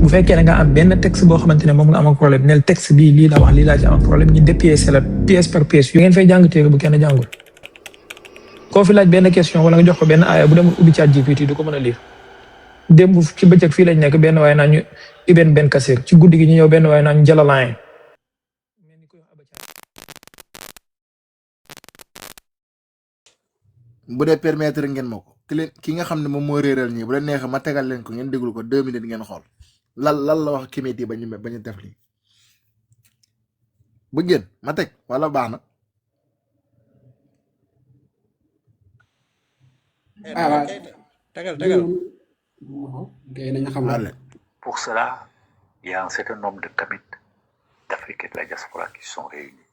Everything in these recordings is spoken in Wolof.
bu fekkee da nga am benn texte boo xamante ne moom nga am ak problème neel texte bii lii la wax lii laa ci am problème ñu dépiécer la pièce par pièce yu ngeen fay jàng téere bu kenn jàngul koo fi laaj benn question wala nga jox ko benn aaya bu demul ubbi ChatGPT du ko mën a lire démb ci bëccëg fii lañ nekk benn waaye naa ñu Ibn Ben Kassir ci guddi gi ñu ñëw benn waaye naa ñu Jalalayn bu dee permettre ngeen ma ko ki nga xam ne moom moo réeral ñii bu leen neexee ma tegal leen ko ngeen déglu ko 2 minutes ngeen xool lan la wax comité ba ñu def lii bu ngeen ma teg wala baax na. Pour cela, il y a un certain nombre de comités d'Afrique et de la diaspora qui sont réunis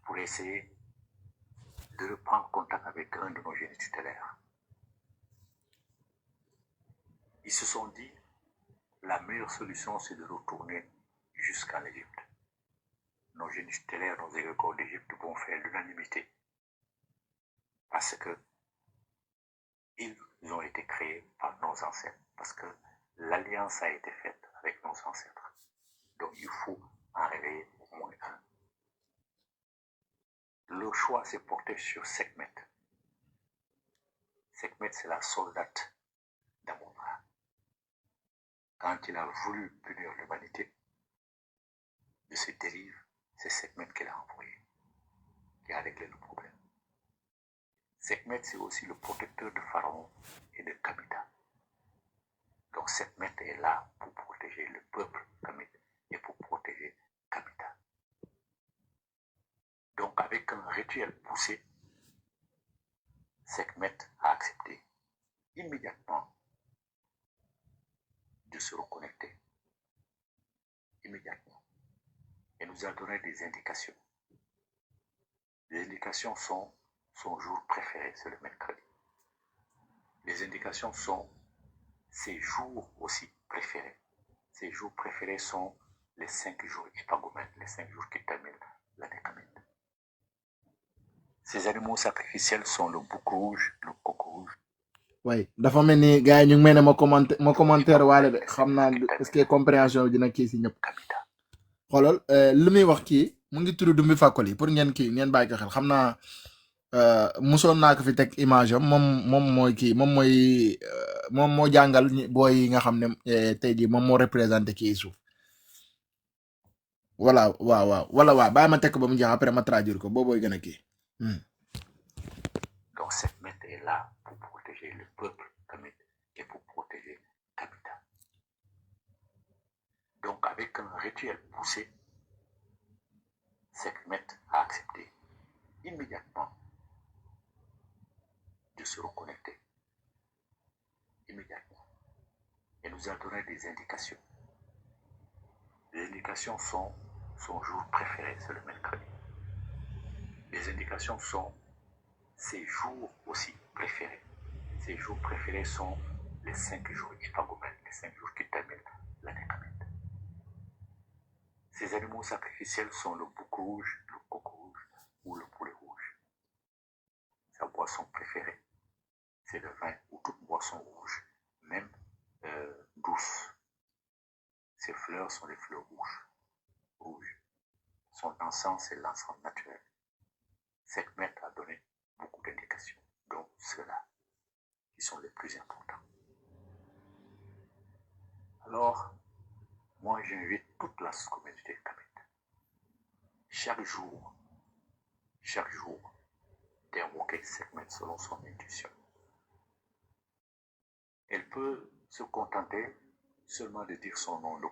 pour essayer de reprendre contact avec un de nos génies tutélaires. Ils se sont dit, la meilleure solution, c'est de retourner jusqu'en Égypte. Nos génies tutélaires, nos égrégores d'Égypte vont faire l'unanimité parce que ils ont été créés par nos ancêtres, parce que l'alliance a été faite avec nos ancêtres. Donc il faut en réveiller au moins un. Le choix s'est porté sur Sekhmet. Sekhmet, c'est la soldate d'Amon-Ra. Quand il a voulu punir l'humanité de ses dérives, c'est Sekhmet qui l'a envoyé, qui a réglé le problème. Sekhmet, c'est aussi le protecteur de Pharaon et de Kamita. Donc Sekhmet est là pour protéger le peuple Kamite et pour protéger Kamita. Donc avec un rituel poussé, Sekhmet a accepté immédiatement de se reconnecter. Immédiatement. Et nous a donné des indications. Les indications sont son jour préféré, c'est le mercredi. Les indications sont ses jours aussi préférés. Ses jours préférés sont les 5 jours épagomènes, les 5 jours qui terminent l'année kamite. Ces animaux sacrificiels sont le bouc rouge, le coq rouge. Oui, dafa mel ni gars yi ñu ngi mel ne ma commentaire waale de xam naa est-ce que compréhension bi dina kii si ñëpp. xoolal li muy wax kii mu ngi tudd Dumbi Fakoli pour ngeen kii ngeen bàyyi ko xel xam naa musoon naa ko fi teg image am moom mooy kii moom moo jàngal booy yi nga xam ne tey jii moom moo représenté kii suuf voilà waaw bàyyi ma teg ko ba mu jeex après ma traduire ko boobooy gën a kii. Donc Sekhmet est là pour protéger le peuple kamite et pour protéger Kamita. Donc avec un rituel poussé, Sekhmet a accepté immédiatement de se reconnecter. Immédiatement. Et nous a donné des indications. Les indications sont son jour préféré, c'est le mercredi. Les indications sont ses jours aussi préférés. Ses jours préférés sont les 5 jours épagomènes, les 5 jours qui terminent l'année kamite. Ces animaux sacrificiels sont le bouc rouge, le coq rouge ou le poulet rouge. Sa boisson préférée, c'est le vin ou toute boisson rouge, même douce. Ses fleurs sont des fleurs rouges. Son encens, c'est l'encens naturel. Sekhmet a donné beaucoup d'indications, dont ceux-là, qui sont les plus importants. Alors, moi j'invite toute la communauté kamite, chaque jour, d'invoquer Sekhmet selon son intuition. Elle peut se contenter seulement de dire son nom, de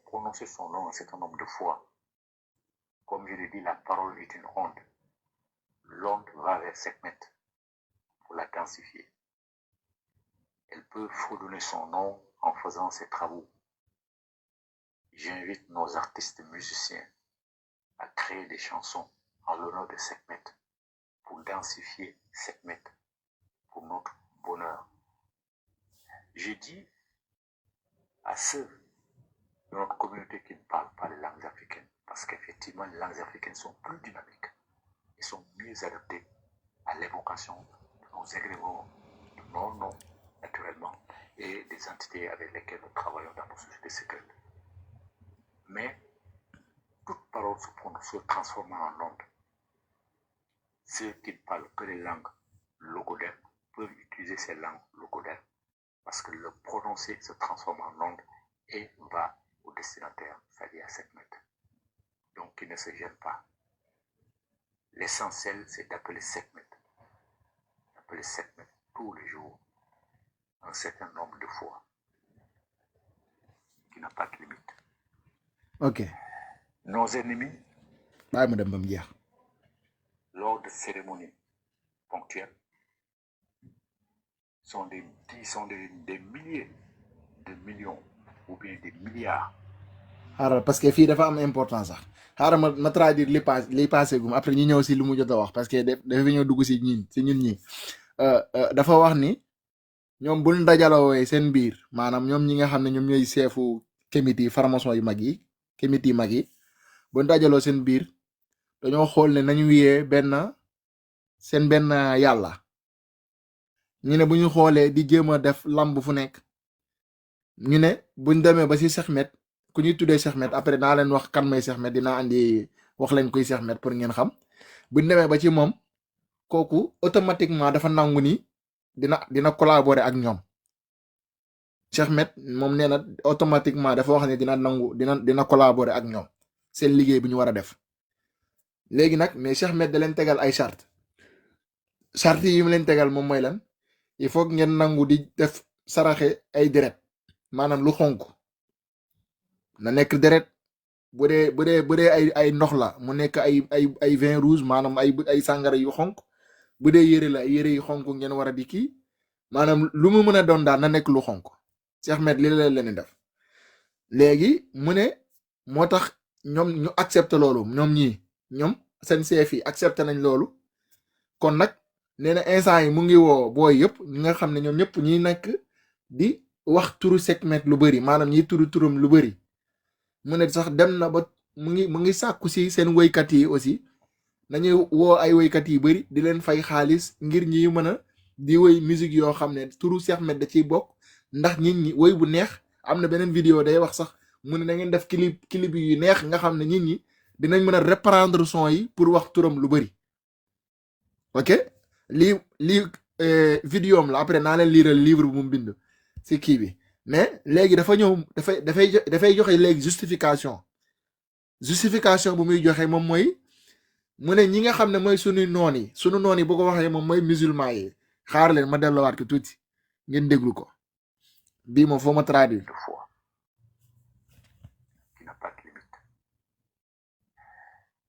prononcer son nom un certain nombre de fois. Comme je l'ai dit, la parole est une onde. L'onde va vers Sekhmet pour la densifier. Elle peut fredonner son nom en faisant ses travaux. J'invite nos artistes musiciens à créer des chansons en l'honneur de Sekhmet pour densifier Sekhmet pour notre bonheur. Je dis à ceux de notre communauté qui ne parlent pas les langues africaines, parce qu'effectivement les langues africaines sont plus dynamiques et sont mieux adaptées à l'évocation de nos égrégores, de nos noms naturellement, et des entités avec lesquelles nous travaillons dans nos sociétés secrètes. Mais toute parole se transforme en onde. Ceux qui ne parlent que les langues logodaires peuvent utiliser ces langues logodaires parce que le prononcé se transforme en onde et va au destinataire, c'est-à-dire à 7 mètres. Donc, ils ne se gênent pas. L'essentiel, c'est d'appeler 7 mètres. D'appeler 7 mètres tous les jours, un certain nombre de fois, qui n'a pas de limite. ok Nos ennemis, bàyyi mu dem ba mu jeex. lors de cérémonies ponctuelles, sont des milliers de millions ou bien des milliards. xaaral parce que fii dafa am importance sax xaaral ma traduire li passé gum après ñu ñëw si lu mu jot a wax parce que dafa ñëw dugg si ñun ñi dafa wax ni ñoom buñ dajaloo seen biir maanaam ñoom ñi nga xam ne ñoom ñooy seefu comité yi formation yu mag yi comité yi mag yi buñ dajaloo seen biir dañoo xool ne nañu wiyee seen benn yàlla ñu ne bu ñu xoolee di jéem a def lamb fu nekk ñu ne buñ demee ba si Sekhmet ku ñuy tuddee Sekhmet après naa leen wax kan may Sekhmet dinaa andi wax leen kuy Sekhmet pour ngeen xam buñ demee ba ci moom kooku automatiquement dafa nangu ni dina collaborer ak ñoom Sekhmet moom nee na automatiquement dafa wax ne dina collaborer ak ñoom seen liggéey bu ñu war a def léegi nag mais Sekhmet da leen tegal ay charte yi mu leen tegal moom mooy lan il faut ngeen nangu di def saraxe ay deret maanaam lu xonk na nekk deret bu dee ay ndox la mu nekk ay vin rouge maanaam ay sàngara yu xonk bu dee yére la yére yu xonk ngeen war a di kii maanaam lu mu mën a doon daal na nekk lu xonk Sekhmet li la leen def léegi mu ne moo tax ñoom ñu accepté loolu ñoom seen chef yi accepté nañ loolu kon nag nee na instant yi mu ngi woo booy yëpp ñi nga xam ne ñoom ñëpp ñi nekk di wax turu Sekhmet lu bëri maanaam ñi turam lu bëri mu ne sax dem na ba mu ngi sàkku si seen woykat yi aussi nañuy woo ay woykat yi bëri di leen fay xaalis ngir ñi mën a di woy musique yoo xam ne turu Sekhmet da ciy bokk ndax nit ñi woy bu neex am na beneen vidéo day wax sax mu ne na ngeen def clip yu neex nga xam ne nit ñi dinañ mën a reprendre son yi pour wax turam lu bëri ok lii vidéo am la après naa leen liiral livre bu mu bind si kii bi mais léegi dafa ñëw dafay joxe léegi justification bu muy joxe moom mooy mu ne ñi nga xam ne mooy sunu noon yi bu ko waxee moom mooy musulman yi xaar leen ma delluwaat ko tuuti ngeen déglu ko bii moom foo ma traduire De foi, qui n'a pas de limite.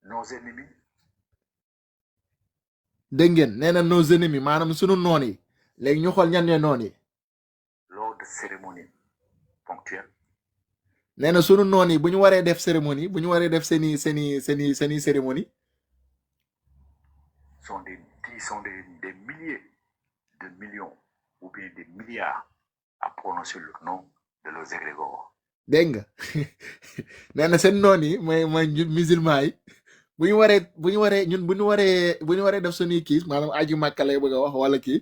Nos ennemis, dégg ngeen nee na nos ennemis maanaam sunu noon yi léegi ñu xool ñan ñooy noon yi lors de cérémonies ponctuelles, nee na sunu noon yi bu ñu waree def cérémonie bu ñu waree def seeni cérémonie sont des milliers de millions ou bien des milliards à prononcer le nom de leurs égrégores. dégg nga nee na seen noon yi mooy musulman yi bu ñu waree def suñuy kiis maanaam aju Màkka lay bëgg a wax wala kii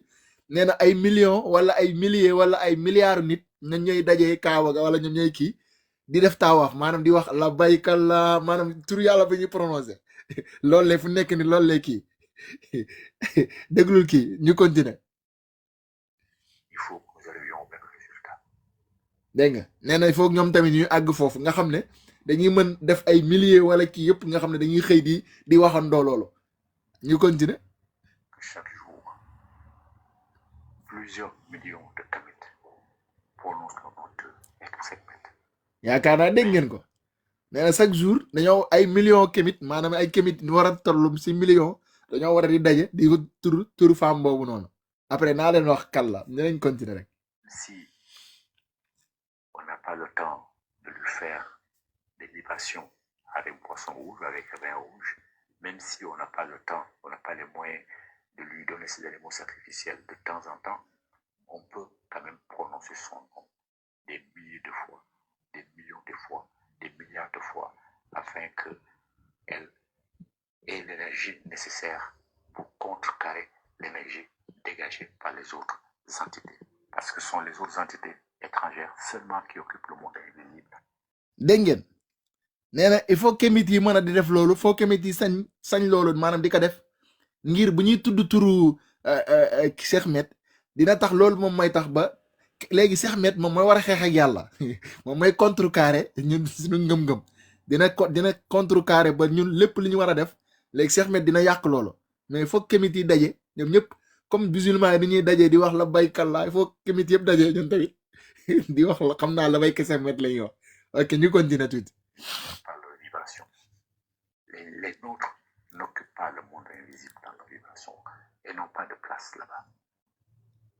nee na ay millions wala ay milliers wala ay milliards nit ñoom ñooy dajee Kaaba ga wala ñoom ñooy kii di def tawaaf maanaam di wax labbayka la maanaam tur yàlla bi ñuy prononcé loolu la fu nekk ni loolu lay kii déglul kii ñu continuer Il faut que nous arrivions au même résultat. dégg nga nee na il faut ñoom tamit ñuy àgg foofu nga xam ne dañuy mën def ay milliers wala kii yëpp nga xam ne dañuy xëy di waxandoo loolu ñu continuer Que chaque jour, plusieurs millions de Kamit prononcent le nom de Sekhmet. yaakaar naa dégg ngeen ko nee na chaque jour dañoo ay millions kémit maanaam ay kémit war a tollum si millions dañoo war a di daje di ko turu femme boobu noonu après naa leen wax kan la ñu leen continuer rek Si on n'a pas le temps de lui faire des libations avec poisson rouge, avec vin rouge, même si on n'a pas le temps, on n'a pas les moyens de lui donner ces animaux sacrificiels de temps en temps, on peut quand même prononcer son nom des milliers de fois, des millions de fois, des milliards de fois, afin qu'elle ait l'énergie nécessaire pour contrecarrer l'énergie dégagée par les autres entités, parce que ce sont les autres entités étrangères seulement qui occupent le monde invisible. dégg ngeen nee na il faut kémit yi mën a di def loolu faut kémit yi sañ loolu maanaam di ko def ngir bu ñuy tudd turu Cheikh Ahmed dina tax loolu moom mooy tax ba léegi Cheikh Ahmed moom mooy war a xeex ak yàlla moom mooy contrecarrer ñun suñu ngëm-ngëm dina contrecarrer ba ñun lépp li ñu war a def léegi Cheikh Ahmed dina yàq loolu mais il faut kémit yi daje ñoom ñëpp comme musulman yi dañuy daje di wax la baykalla il faut kémit yëpp daje ñun tamit di wax la xam naa la bayka Cheikh Ahmed la ñuy wax ok ñu continuer tuuti. Par leur vibration. Les nôtres n'occupent pas le monde invisible dans leur vibration et n'ont pas de place là-bas.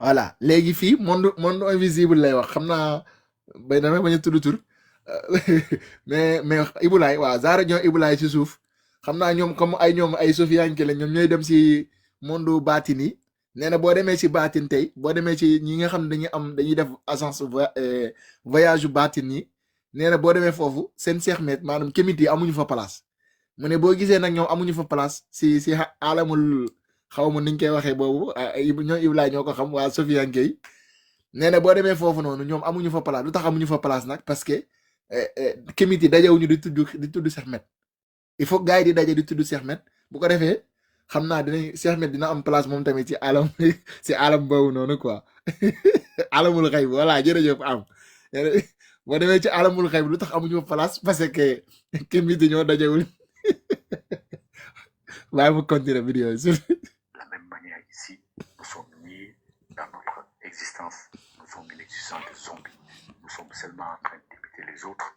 voilà léegi fii monde invisible lay wax xam naa bay damay bañ a tudd tur mais Ibulaay waaw Zahra ñoo Ibulaay ci suuf xam naa ñoom comme ñoom ay sofiyanke la ñoom ñooy dem si monde baatin yi nee na boo demee si baatin tey boo demee ci ñi nga xam ne dañuy def agence voyage yu baatin yi nee na boo demee foofu seen Cheikh Ahmed maanaam kémit yi amuñu fa place mu ne boo gisee nag ñoom amuñu fa place si alamul xaw ma niñ koy waxee boobu ñoo Ibulaay ñoo ko xam waa sofiyanke yi nee na boo demee foofu noonu ñoom amuñu fa place lu tax amuñu fa place nag parce que kémit yi dajewuñu di tudd Cheikh Ahmed il faut gars yi di daje di tudd Cheikh Ahmed bu ko defee xam naa Cheikh Ahmed dina am place moom tamit ci alam boobu noonu quoi alamul xayb voilà jërëjëf am boo demee ci alamul xayb lu tax amuñu fa place parce que kémit yi ñoo dajewul waaye mu continuer vidéo yi. De la même manière ici, nous sommes niés dans notre existence. Nous sommes une existence de zombies. Nous sommes seulement en train d'imiter les autres.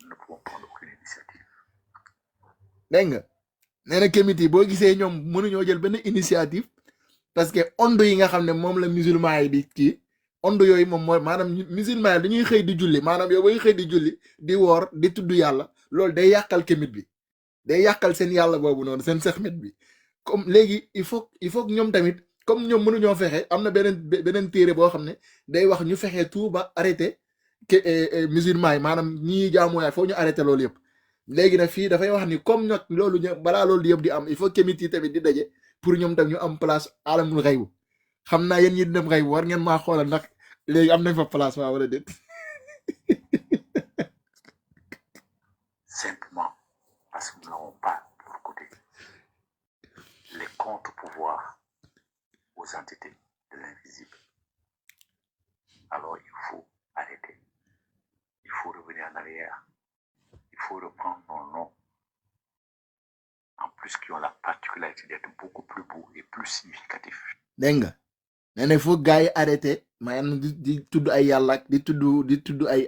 Nous ne pouvons prendre aucune initiative. dégg nga nee na kémit yi boo gisee ñoom mënuñoo jël benn initiative parce que onde yi nga xam ne moom la musulman yi di kii onde yooyu moom mooy maanaam musulman yi dañuy xëy di julli maanaam yow bay xëy di julli di woor di tudd yàlla loolu day yàqal kémit bi day yàqal seen yàlla boobu noonu seen Cheikh Ahmed bi comme léegi il faut que ñoom tamit comme ñoom mënuñoo fexe am na beneen téere boo xam ne day wax ñu fexe tout ba arrêté musulman yi maanaam ñii jaamu yaay foo ñu arrêté loolu yëpp léegi nag fii dafay wax ni comme nag loolu balaa loolu yëpp di am il faut kémit yi tamit di daje pour ñoom tam ñu am place alamul xaybu xam naa yéen ñi di dem xaybu war ngeen maa xoolal ndax léegi am nañ fa place waa wala déet. Simplement parce que nous n'avons pas de l'autre côté les contre-pouvoirs aux entités de l'invisible. Alors il faut arrêter. Il faut revenir en arrière. Il faut reprendre nos noms. En plus, qui ont la particularité d'être beaucoup plus beaux et plus significatifs. dégg nga nee na il faut gars yi arrêté maanaam di tudd ay yàlla ak di tudd ay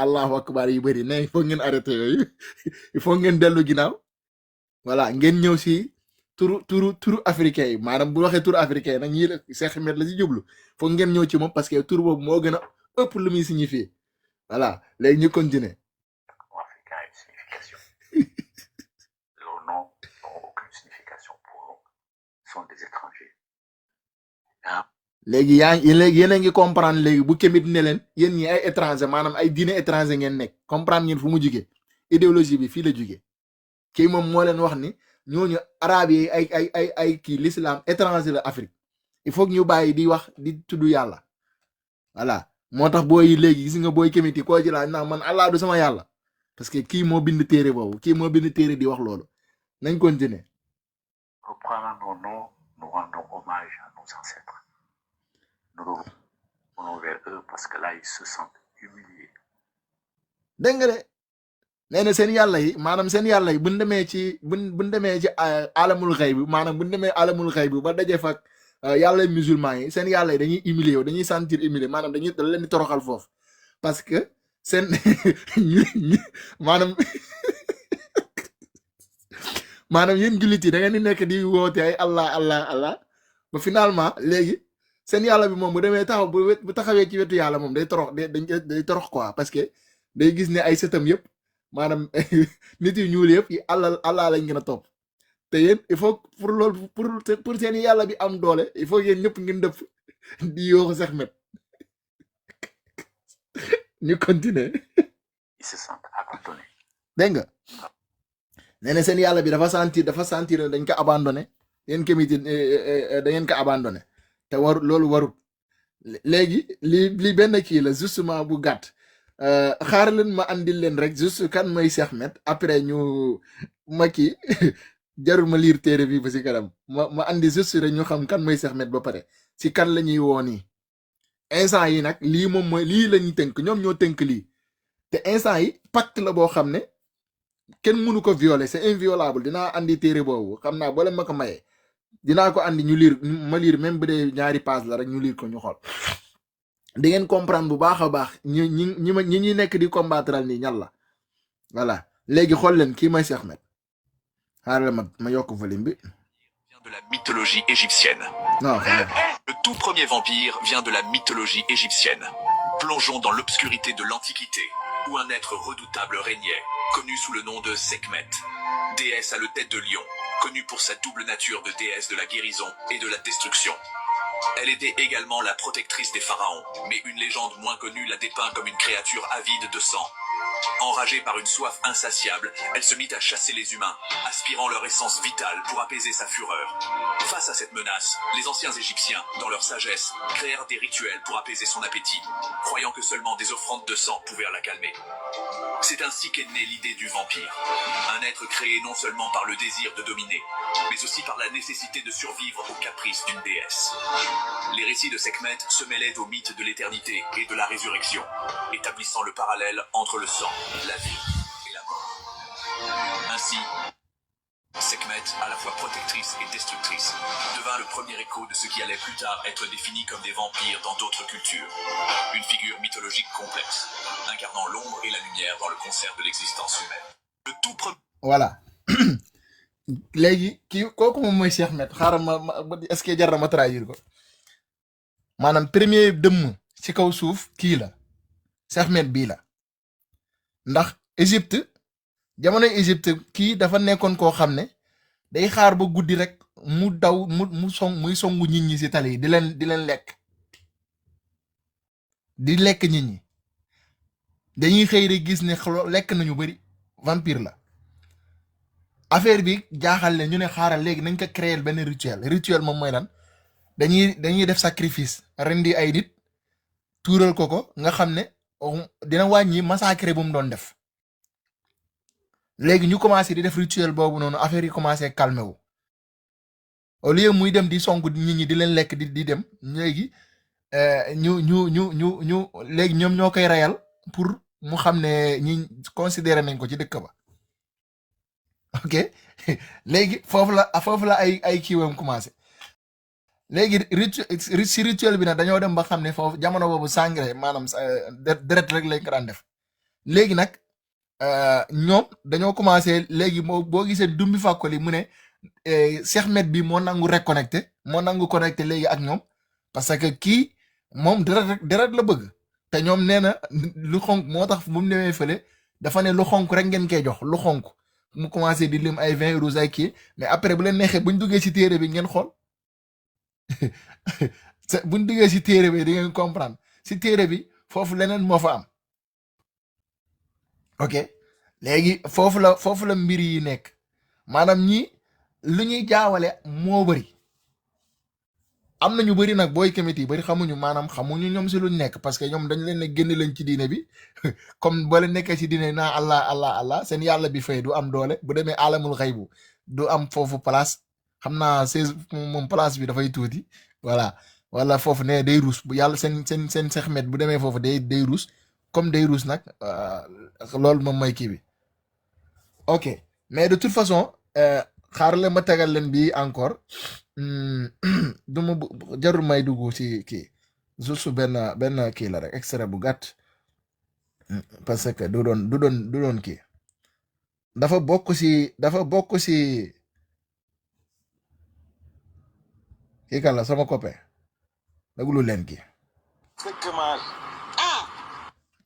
allahu akbar yu bëri ne il faut ngeen arrêté yooyu il faut ngeen dellu ginnaaw voilà ngeen ñëw si turu africain yi maanaam bu waxee turu africain nag ñii la Cheikh Ahmed la si jublu foog ngeen ñëw ci moom parce que tur boobu moo gën a ëpp lu muy signifié voilà léegi ñu continuer. Africain a une signification. Leurs noms n'ont aucune signification pour eux. Ils sont des étrangers. léegi yéen a ngi comprendre léegi bu kémit ne leen yéen ñi ay étranger maanaam ay diine étranger ngeen nekk comprendre ngeen fu mu jugee idéologie bi fii la jugee kii moom moo leen wax ni ñooñu arabe yi ay kii l'islam étranger la Afrique il faut que ñu bàyyi di wax di tudd yàlla voilà moo tax booy léegi gis nga booy kémit yi koo ci laaj naa man Allah du sama yàlla parce que kii moo bind téere boobu kii moo bind téere di wax loolu nañ continuer. Reprenons nos noms, nous rendons hommage à nos ancêtres. Nous revenons vers eux parce que là, ils se sentent humiliés. dégg nga de nee na seen yàlla yi maanaam seen yàlla yi buñ demee ci alamul xayb bi maanaam buñ demee alamul xayb bi ba daje fa yàlla musulman yi seen yàlla yi dañuy humilié wu dañuy sentir humilié maanaam dañ leen di toroxal foofu parce que seen maanaam yéen jullit yi da ngeen di nekk di woote ay Allah ba finalement léegi seen yàlla bi moom bu demee taxaw bu taxawee ci wetu yàlla moom day torox quoi parce que day gis ne ay sëtam yëpp maanaam nit yu ñuul yëpp yi Allah lañ gën a topp te yéen il faut pour loolu pour seen yàlla bi am doole il faut yéen ñëpp ngeen def di yooxu Cheikh Ahmed ñu continuer. Ils se sentent abandonnés. dégg nga nee na seen yàlla bi dafa sentir dañ ko abandonné yéen kémit da ngeen ko abandonné te loolu warut léegi li benn kii la justement bu gàtt xaar leen ma andil leen rek juste kan mooy Cheikh Ahmed après ñu ma kii jarul ma lire téere bi ba si kanam ma andi juste rek ñu xam kan mooy Cheikh Ahmed ba pare si kan la ñuy woo nii instant yi nag lii moom mooy lii la ñuy tënk ñoom ñoo tënk lii te instant yi pacte la boo xam ne kenn mënu ko violer c'est inviolable dinaa andi téere boobu xam naa boo leen ma ko mayee dinaa ko andi ñu lire ma lire même bu dee ñaari page la rek ñu lire ko ñu xool di ngeen comprendre bu baax a baax ñi nekk di combattre nii ñal la voilà léegi xool leen kii mooy Cheikh Ahmed xaaral ma yokk volume bi. De la mythologie égyptienne. Non. Le tout premier vampire vient de la mythologie égyptienne. Plongeons dans l'obscurité de l'Antiquité, où un être redoutable régnait, connu sous le nom de Sekhmet, déesse à la tête de lion, connue pour sa double nature de déesse de la guérison et de la destruction. Elle était également la protectrice des pharaons, mais une légende moins connue la dépeint comme une créature avide de sang. Enragée par une soif insatiable, elle se mit à chasser les humains, aspirant leur essence vitale pour apaiser sa fureur. Face à cette menace, les anciens Égyptiens, dans leur sagesse, créèrent des rituels pour apaiser son appétit, croyant que seulement des offrandes de sang pouvaient la calmer. C'est ainsi qu'est née l'idée du vampire. Un être créé non seulement par le désir de dominer, mais aussi par la nécessité de survivre aux caprices d'une déesse. Les récits de Sekhmet se mêlaient au mythe de l'éternité et de la résurrection, établissant le parallèle entre le sang, la vie et la mort. Ainsi, Sekhmet, à la fois protectrice et destructrice, devint le premier écho de ce qui allait plus tard être défini comme des vampires dans d'autres cultures. Une figure mythologique complexe, incarnant l'ombre et la lumière dans le concert de l'existence humaine. Le tout premier... Voilà. léegi kii kooku moom mooy Cheikh Ahmed xaaral ma est-ce que jar na ma trahir ko maanaam premier dëmm ci kaw suuf kii la Cheikh Ahmed bii la ndax Égypte jamonoy Égypte kii dafa nekkoon koo xam ne day xaar ba guddi rek mu daw muy songu nit ñi ci tali yi di leen lekk nit ñi dañuy xëy rek gis ne lekk nañu bari vampire la affaire bi jaaxal leen ñu ne xaaral léegi nañ ko créer benn rituel moom mooy lan dañuy def sacrifice rendi ay nit tuural ko nga xam ne dina wàññi massacre bu mu doon def léegi ñu commencé di def rituel boobu noonu affaire yi commencé calmé wu au lieu muy dem di song nit ñi di leen lekk di dem léegi ñu léegi ñoom ñoo koy reyal pour mu xam ne ñi considéré nañ ko ci dëkk ba ok léegi foofu la ay kiiwam commencé léegi rituel bi nag dañoo dem ba xam ne foofu jamono boobu sangre maanaam deret rek lañ ko daan def léegi nag ñoom dañoo commencé léegi boo gisee Dumbi Fakoli mu ne Cheikh Ahmed bi moo nangu connecté léegi ak ñoom parce que kii moom deret la bëgg te ñoom nee na lu xonk moo tax bu mu newee fële dafa ne lu xonk rek ngeen koy jox lu xonk mu commencé di lim ay 20 euros ay kii mais après bu leen neexee buñ duggee ci téere bi ngeen xool buñ duggee ci téere bi di ngeen comprendre ci téere bi foofu leneen moo fa am ok léegi foofu la mbir yi nekk maanaam ñi lu ñuy jaawale moo bëri am na ñu bëri nag booy comité yi bëri xamuñu ñoom si luñ nekk parce que ñoom dañ leen ne génn leen ci diine bi comme boo leen nekkee ci diine naa allah seen yàlla bi fay du am doole bu demee alamul xaybu du am foofu place xam naa moom place bi dafay tuuti voilà wala foofu ne day ruus bu yàlla seen Cheikh Ahmed bu demee foofu day ruus comme day ruus nag loolu moom mooy kii bi ok mais de toute façon xaaral ma tegal leen bi encore du ma jarul may dugg ci kii juste benn kii la rek extrait bu gàtt parce que du doon kii dafa bokk ci kii kan la sama copain déglu leen kii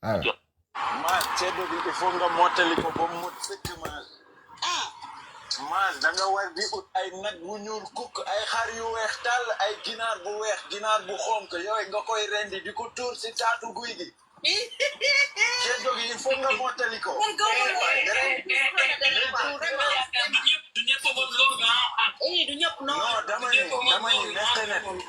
ma ceddo bi il faut nga mottali ko ba mu sëkk ma danga war di ut ay nag bu ñuul kukk ay xar yu weex tàll ay ginaar bu weex ginaar bu xonk yooyu nga koy rendi di ko tuur si taatu guy gi ceddo bi il faut nga mottali ko du ñëpp non dama ni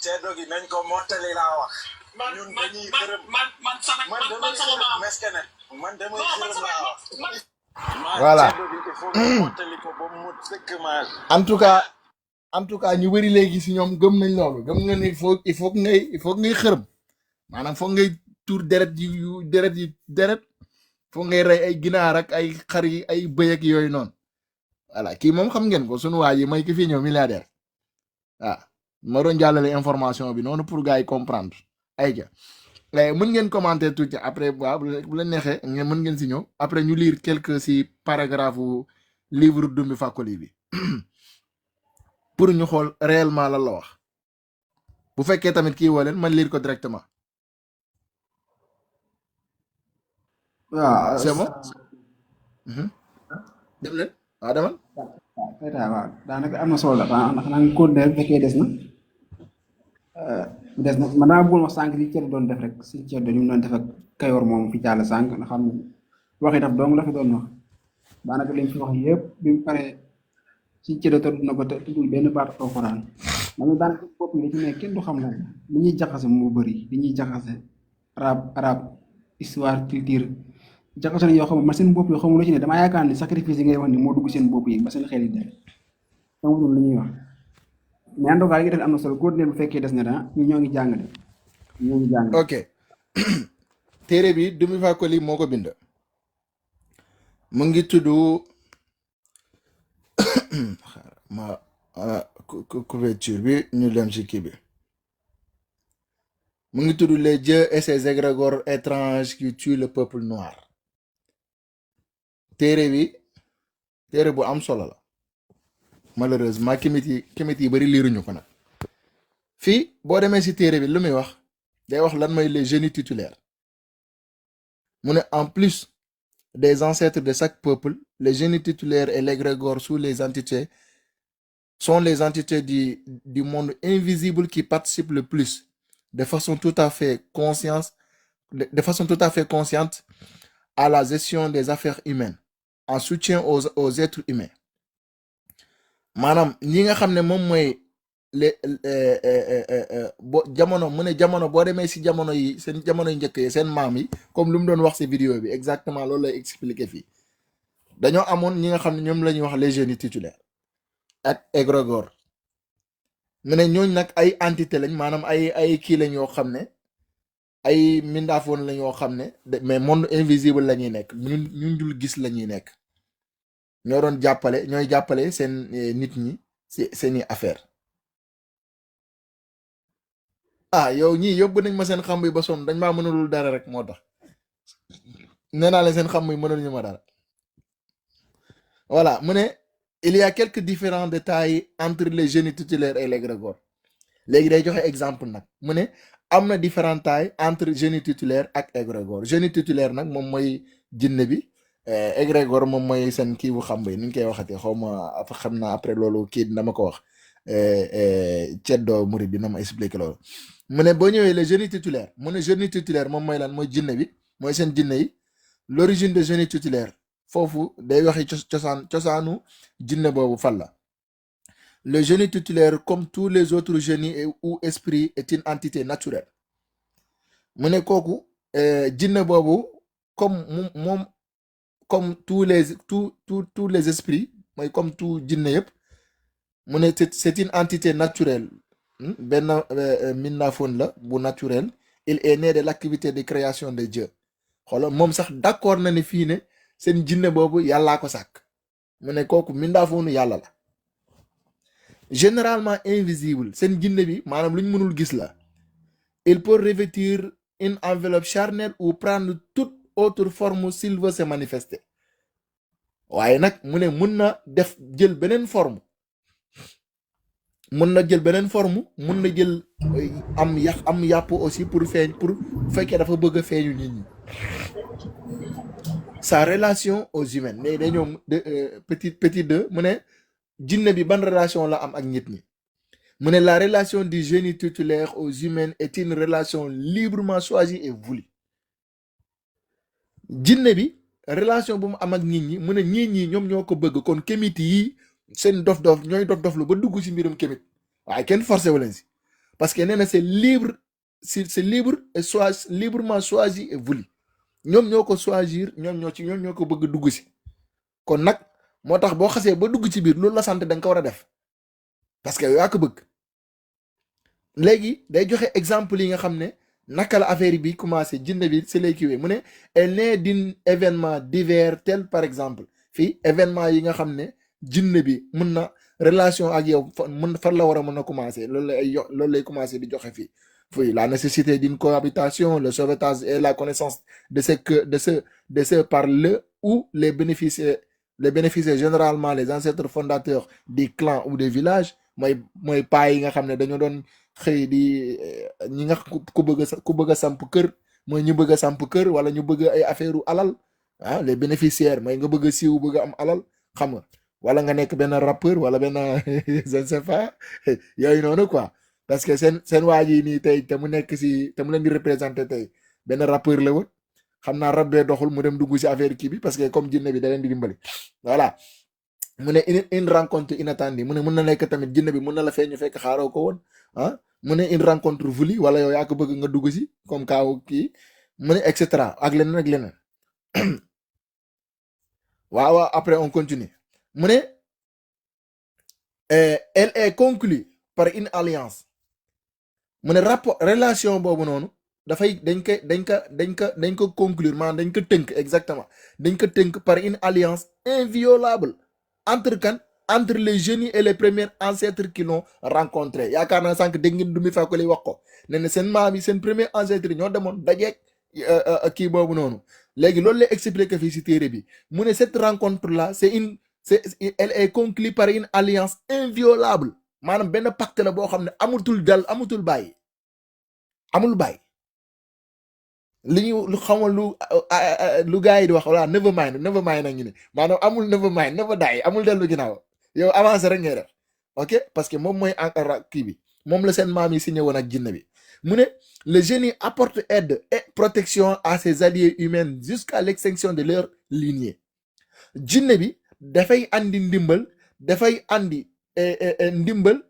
ceddo gi nañ ko mottali laa wax man ñun man dañuy man xërëm man man sama man man damay man sama xërëm maam meskene man damay non man xërëm sama laa wax man maa voilà ceddo bi il faut nga mottali ko ba mu sëkk maa en tout cas ñu bëri léegi si ñoom gëm nañ loolu gëm nga ni il faut ngay xërëm maanaam foog ngay tuur deret foog ngay rey ay ginaar ak ay xar yi ay bëy ak yooyu noonu voilà kii moom xam ngeen ko sunu waa yi may ki fii ñëw milliardaire ma doon jàllale information bi noonu pour gars yi comprendre ay ja mën ngeen commenter tuuti après waaw bu la neexee ngeen mën ngeen si ñëw après ñu lire quelques si paragraphe livre Dumbi Fakoli bi pour ñu xool réellement lan la wax bu fekkee tamit kii woo leen man lire ko directement waaw c'est bon dem leen waaw demal waaw daanaka am na solo la xanaa nga continuer bu fekkee des na man daa bëggoon wax sànq li Thierno doon def rek si Thierno ñu doon def ak Kayor moom fi jàll sànq nga xam waxi daf dong la fi doon wax daanaka liñ fi wax yëpp bi mu paree si Thierno todd na ko te tuddul benn baat alxuraan man daanaka bopp yi ci nekk kenn du xam lan li ñuy jaxase moo bëri li ñuy jaxase arab histoire culture jaxase na yoo xam ne man seen bopp yi xamul la ci ne damaa yaakaar ni sacrifice yi ngay wax ni moo dugg seen bopp yi ba seen xel yi def xamul lu ñuy wax mais en tout cas li def am na solo continuer bu fekkee des na da ñoo ngi jàng de ñoo ngi jàng ok téere bi Dumbi Fakoli moo ko bind mu ngi tudd ma couverture bi ñu dem ci kii bi mu ngi tudd les dieux et ses égrégores étranges qui tuent le peuple noir téere bu am solo la malheureusement kimit yi bari liiruñu ko nag fii boo demee ci téere bi lu muy wax day wax lan mooy les génies titulaires mu ne en plus des ancêtres de chaque peuple les génies titulaires et l'égrégore sont les entités du monde invisible qui participent le plus de façon tout à fait consciente à la gestion des affaires humaines en soutien aux êtres humains maanaam ñi nga xam ne moom mooy jamono mu ne jamono boo demee si jamono yi seen jamono yi njëkk yi seen maam yi comme lu mu doon wax si vidéo bi exactement loolu lay expliquer fii dañoo amoon ñi nga xam ne ñoom la ñuy wax les génies titulaires ak égrégore mu ne ñooñ nag ay entité lañ maanaam ay kii lañ yoo xam ne ay mindaafoon lañ yoo xam ne mais monde invisible la ñuy nekk ñun dul gis la ñuy nekk ñoo doon ñooy jàppale seen nit ñi seeni affaire yow ñii yóbbu nañ ma seen xam yi ba sonn dañ maa mënalul dara rek moo tax nee naa leen seen xam yi mënal ñu ma dara voilà mu ne il y a quelques différents détails entre les génies titulaires et l'égrégore léegi day joxe exemple nag mu ne am na différents tailles entre génie titulaire ak égrégore génie titulaire nag moom mooy jinne bi égrégore moom mooy seen kii bu xam bi ni ñu koy waxatee xaw ma xam naa après loolu kii dina ma ko wax ceddo murid dina ma expliquer loolu mu ne boo ñëwee le génie titulaire mu ne génie titulaire moom mooy lan mooy jinne bi mooy seen jinne yi l'origine de génie titulaire foofu day waxi cosaanu jinne boobu fan la le génie titulaire comme tous les autres génies ou esprits est une entité naturelle mu ne kooku jinne boobu comme tous les esprits mooy comme tout jinne yëpp mu ne c'est une entité naturelle benn minnafoon la bu naturel il est né de l'activité de création de Dieu xoolal moom sax d'accord na ne fii ne seen jinne boobu yàllaa ko sàkk mu ne kooku mindaafoonu yàlla la généralement invisible seen jinne bi maanaam lu ñu mënul gis la il peut revêtir une enveloppe charnelle ou prendre toute autre forme s'il veut se manifester waaye nag mu ne mun na jël beneen forme mun na jël am yàpp aussi pour feeñ pour fekkee dafa bëgg a feeñu nit ñi sa relation aux humains ne dañoo petit deux mu ne jinne bi ban relation la am ak nit ñi mu ne la relation du génie titulaire aux humains est une relation librement choisie et voulue jinne bi relation bu mu am ak nit ñi mu ne ñi ñoom ñoo ko bëgg kon kémit yi seen dof-dof ñooy dof-dof lu ba dugg ci mbirum kémit waaye kenn forcé wu leen si parce que nee na c'est libre, c'est libre et soit librement choisi et voulu ñoom ñoo ko choisir ñoom ñoo ko bëgg dugg si kon nag moo tax boo xasee ba dugg ci biir loolu la sant da nga ko war a def parce que yaa ko bëgg léegi day joxe exemple yi nga xam ne naka la affaire bi commencé jinne bi si lay kiiwee mu ne elle naît d'un événement divers tel par exemple fii événement yi nga xam ne jinne bi mun na relation ak yow fan la war a mën a commencé loolu lay commencé di joxe fii la nécessité d'une cohabitation, le sauvetage et la connaissance de ce par le ou les bénéficiaires généralement les ancêtres fondateurs des clans ou des villages mooy paa yi nga xam ne dañoo doon xëy di ñi nga ku bëgg a samp kër mooy ñu bëgg a samp kër wala ñu bëgg ay affaire u alal les bénéficiaires mooy nga bëgg a siiw bëgg a am alal xam nga wala nga nekk benn rappeur wala benn je ne sais pas yooyu noonu quoi parce que seen waa ji nii tey te mu nekk si te mu leen di représenté tey benn rappeur la woon xam naa rab bee doxul mu dem dugg si affaire kii bi parce que comme jinne bi da leen di dimbali voilà mu ne une rencontre inattendue mu ne mën na nekk tamit jinne bi mën na la feeñu fekk xaaroo ko woon mu ne une rencontre voulue wala yow yaa ko bëgg nga dugg si comme kaaw kii mu ne et cetera ak leneen waaw après on continue mu ne elle est conclue par une alliance mu ne rapport relation boobu noonu dafay dañ ko conclure maanaam dañ ko tënk exactement dañ ko tënk par une alliance inviolable entre les génies et les premiers ancêtres qui l'ont rencontré yaakaar naa sànq dégg ngeen du mi fàkkali wax ko ne ne seen maam yi seen premier ancêtre ñoo demoon dajeeg kii boobu noonu léegi loolu lay expliqué fii si téere bi mu ne cette rencontre là elle est conclue par une alliance inviolable maanaam benn pacte la boo xam ne amatul bàyyi amul bàyyi lu xamal lu gars yi di wax voilà never mind na ñu ne maanaam amul never mind never die amul dellu ginnaaw yow avancé rek ngay def ok parce que moom mooy encore kii bi moom la seen maam yi signé woon ak jinne bi mu ne le génie apporte aide et protection à ses alliés humains jusqu'à l'extinction de leur lignée jinne bi dafay andi ndimbal dafay andi ndimbal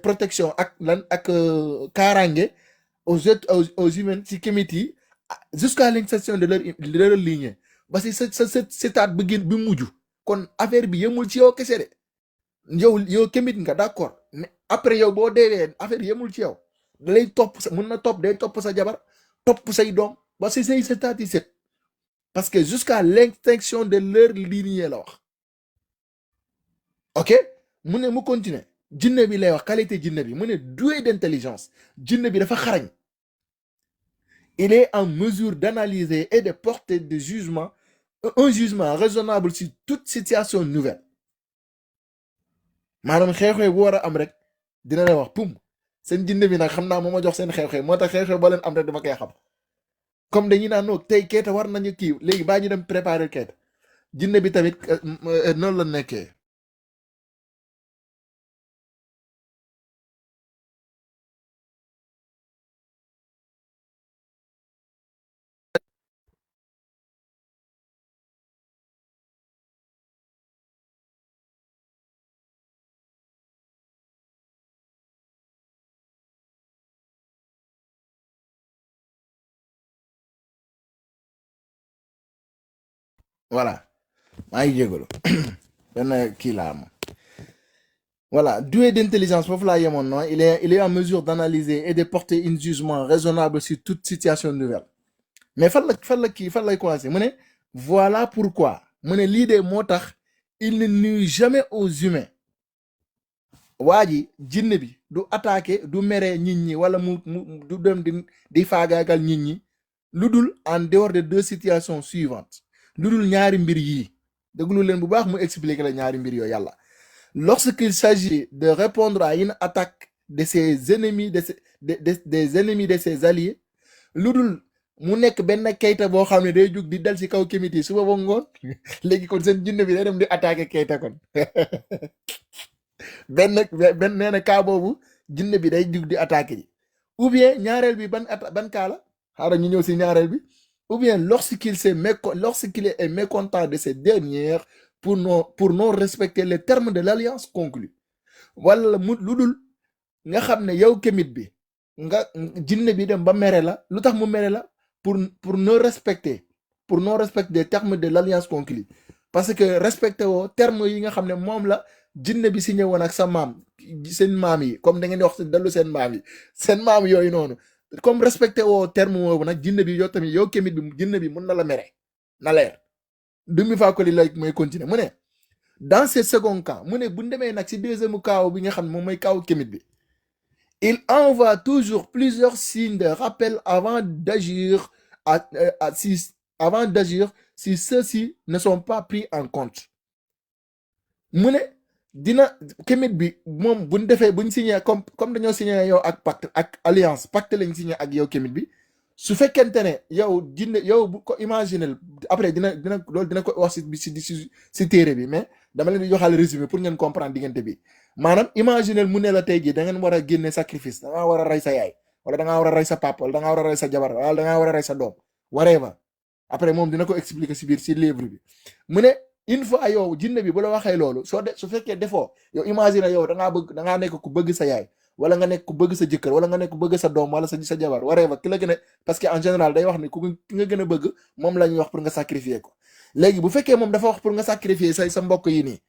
protection ak kaaraange aux humains ci kémit yi jusqu'à l'extinction de leur lignée ba si sa setaat bi mujj kon affaire bi yemul ci yow kese de yow kémit nga d'accord mais après yow boo deewee affaire yemul ci yow da lay topp day topp sa jabar topp say doom ba si say setaat yi set parce que jusqu'à l'extinction de leur lignée la wax ok mu ne mu continuer jinne bi lay wax qualité jinne bi mu ne doué d'intelligence jinne bi dafa xarañ il est en mesure d'analyser et de porter un jugement raisonnable sur toute situation nouvelle maanaam xew-xew bu war a am rek dina la wax pum seen jinne bi nag xam naa moo ma jox seen xew-xew moo tax xew-xew boo leen am rek dama koy xam comme dañuy naan noog tey keeta war nañu kii léegi baa ñu dem préparer keeta jinne bi tamit noonu la nekkee voilà maa ngi jégalu benn kii laa am voilà doué d'intelligence foofu laa yemoon non il est en mesure d'analyser et de porter un jugement raisonnable sur toute situation nouvelle mais fan lay commencer mu ne voilà pourquoi mu ne lii de moo tax il ne nuit jamais aux humains waa ji jinne bi du attaquer du mere nit ñi wala mu du dem di faagaagal nit ñi lu dul en dehors de deux situations suivantes lu dul ñaari mbir yii déglu leen bu baax mu expliquer la ñaari mbir yooyu yàlla lorsqu'il s'agit de répondre à une attaque de ses ennemis des ennemis de ses alliés lu dul mu nekk benn kayta boo xam ne day jug di dal ci kaw kémit yi suba ba ngoon léegi kon seen jinne bi day dem di attaquer kayta kon benn nee na kaa boobu jinne bi day jug di attaquer ji ou bien ñaareel bi ban kaa la xaaral ñu ñëw ci ñaareel bi ou bien lorsqu'il est mécontent de ces dernières pour non respecter les termes de l'alliance conclue wala lu dul nga xam ne yow kémit bi nga jinne bi dem ba mere la lu tax mu mere la pour non respecter des termes de l'alliance conclue parce que respecté woo terme yi nga xam ne moom la jinne bi signé woon ak sa maam seen maam yi comme da ngeen di wax dallu seen maam yooyu noonu comme respecté woo terme woowu nag jinne bi yow tamit yow kémit bi jinne bi mun na la mere na leer Dummi Fakoli lay mooy continuer mu ne dans ce second cas mu ne bu ñu demee nag si deuxième cas bi nga xam ne moom mooy cas kémit bi il envoie toujours plusieurs signes de rappel avant d'agir si ceux-ci ne sont pas pris en compte mu ne dina kémit bi moom bu ñu defee bu ñu signé comme dañoo signé yow ak pacte lañ signé ak yow kémit bi su fekkente ne yow jinne yow bu ko imaginer après dina loolu dina ko wax si téere bi mais dama leen di joxal résumé pour ngeen comprendre diggante bi maanaam imaginer mu ne la tey jii da ngeen war a génne sacrifice da ngaa war a rey sa yaay wala da ngaa war a rey sa papa wala da ngaa war a rey sa jabar wala da ngaa war a rey sa doom whatever après moom dina ko expliquer si biir si livre bi mu ne une fois yow jinne bi bu la waxee loolu su fekkee defoo yow imaginer yow da ngaa nekk ku bëgg sa yaay wala nga nekk ku bëgg sa jëkkër wala nga nekk ku bëgg sa doom wala sa jabar whatever ki la gën a parce que en général day wax ni ki nga gën a bëgg moom la ñuy wax pour nga sacrifier ko léegi bu fekkee moom dafa wax pour nga sacrifier sa mbokk yi nii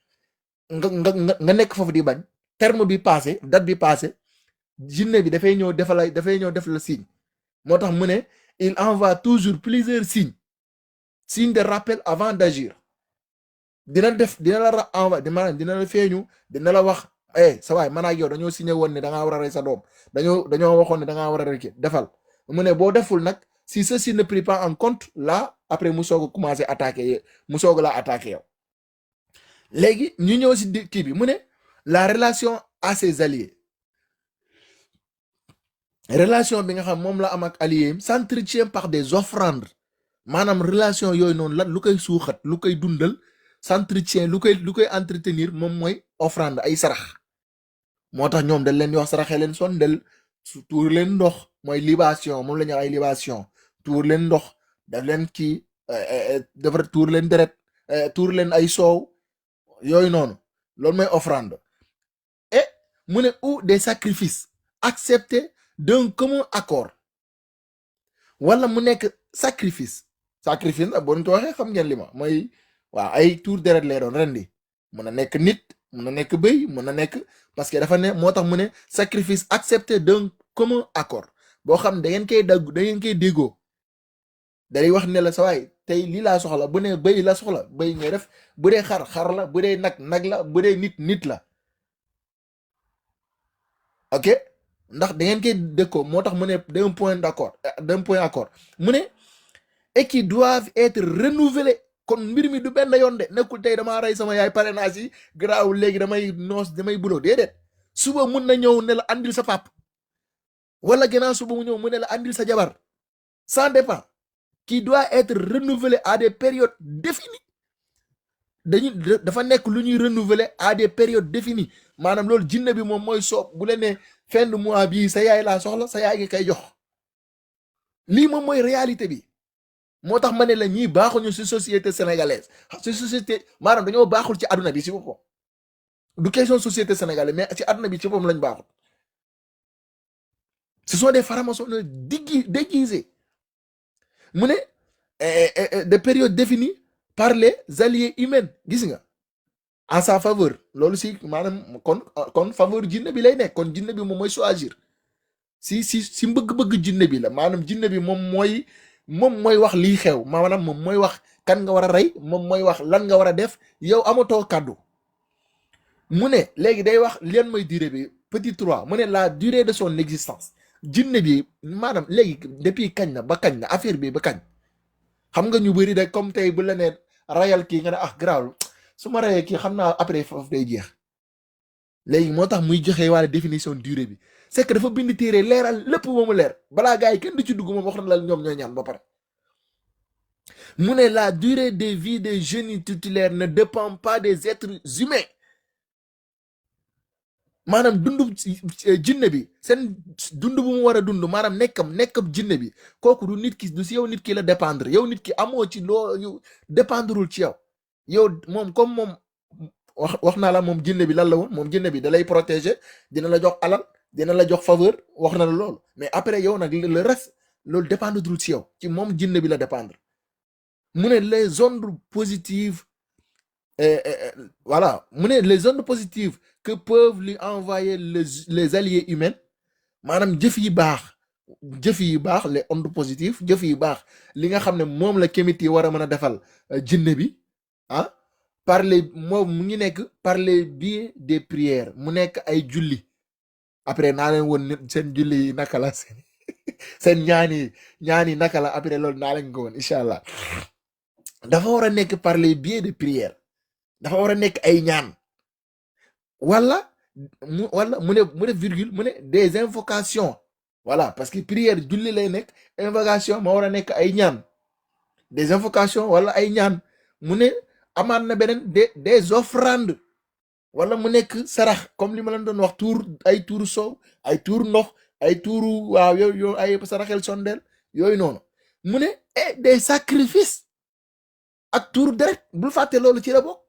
nga nekk foofu di bañ terme bi passé date bi passé jinne bi dafay ñëw def la signe moo tax mu ne il envoie toujours plusieurs signes de rappel avant d'agir dina la envoie dina la feeñu dina la wax sa waay man ak yow dañoo signé woon ne da ngaa war a rey sa doom dañoo waxoon ne da ngaa war a rey defal mu ne boo deful nag si ceci ne pris pas en compte là après mu soog a commencé attaquer mu soog la attaquer yow léegi ñu ñëw si kii bi mu ne la relation à ses alliés relation bi nga xam moom la am ak alliés s'entretient par des offrandes maanaam relation yooyu noonu lan lu koy suuxat lu koy dundal s'entretient lu koy entretenir moom mooy offrande ay sarax moo tax ñoom dañ leen di wax saraxee leen sondel tuur leen ndox mooy libation moom la ñu ay libation tuur leen ndox daf leen kii defar tuur leen deret tuur leen ay soow yooyu noonu loolu mooy offrande et mu ne ou des sacrifices acceptés d'un commun accord wala mu nekk sacrifice nag boo ñu ko waxee xam ngeen li ma mooy waaw ay tuur deret lay doon rendi mun na nekk nit mun na nekk bëy mun na nekk parce que dafa ne moo tax mu ne sacrifice accepté d'un commun accord boo xam da ngeen koy déggoo day wax ne la sa waay tey lii laa soxla bu ne bëy la soxla bëy ngay def bu dee xar la bu dee nag la bu dee nit la ok ndax da ngeen koy déggoo moo tax mu ne d'un point accord mu ne et qui doivent être renouvelés kon mbir mi du benn yoon de nekkul tey damaa rey sama yaay pare naa si garaawul léegi damay buloo déedéet suba mun na ñëw ne la andil sa pap wala gannaaw suba mu ñëw mu ne la andil sa jabar ça dépend qui doit être renouvelé à des périodes définies dafa nekk lu ñuy renouveler à des périodes définies maanaam loolu jinne bi moom mooy soob bu leen ne fin de mois bii sa yaay laa soxla sa yaay ngi koy jox lii moom mooy réalité bi moo tax ma ne la ñii baaxuñu ci société sénégalaise ci société maanaam dañoo baaxul ci àdduna bi ci boppam du question société sénégalaise mais ci àdduna bi ci boppam lañ baaxul ce sont des francs-maçons déguisés mu ne de périodes définies par les alliés humains gis nga en sa faveur loolu si maanaam kon faveur jinne bi lay nekk kon jinne bi moom mooy choisir si mbëgg-bëgg jinne bi la maanaam jinne bi moom mooy wax lii xew maanaam moom mooy wax kan nga war a rey moom mooy wax lan nga war a def yow amatoo kàddu mu ne léegi day wax leen mooy durée bi petit 3 mu ne la durée de son existence jinne bi maanaam léegi depuis kañ na ba kañ na affaire bi ba kañ xam nga ñu bëri de comme tey bu la nee rayal kii nga ne garaawul su ma rayee kii xam naa après foofu day jeex léegi moo tax muy joxe wàlla définition durée bi c'est que dafa bind téere leeral lépp ba mu leer balaa gars yi kenn du ci dugg moom wax na la ñoom ñooy ñaan ba pare mu ne la durée de vie des génies tutélaires ne dépend pas des êtres humains maanaam dundu jinne bi seen dund bu mu war a dund maanaam nekkam jinne bi kooku du nit ki du si yow nit ki la dépendre yow nit ki amoo ci loo dépendrul ci yow moom comme moom wax naa la moom jinne bi lan la woon moom jinne bi da lay protéger dina la jox alal dina la jox faveur wax na la loolu mais après yow nag le reste loolu dépendre dul ci yow ci moom jinne bi la dépendre mu ne les ondes positives voilà mu ne les ondes positives que peuvent lui envoyer les alliés humains maanaam jëf yi baax les ondes positives jëf yi baax li nga xam ne moom la kémit yi war a mën a defal jinne bi ah par les moom mu ngi nekk par les biais des prières mu nekk ay julli après naa leen woon seen julli yi naka la seen ñaan yi naka la après loolu naa leen ko woon incha allah dafa war a nekk par les biais de prière dafa war a nekk ay ñaan wala mu ne virgule mu ne des invocations voilà parce que prière julli lay nekk invocation ma war a nekk ay ñaan des invocations wala ay ñaan mu ne amaat na beneen des offrandes wala mu nekk sarax comme li ma leen doon wax ay tuuru soow ay tuuru ndox ay tuuru waaw yooyu ay saraxel sondeel yooyu noonu mu ne des sacrifices ak tuuru deret bul fàtte loolu ci la bokk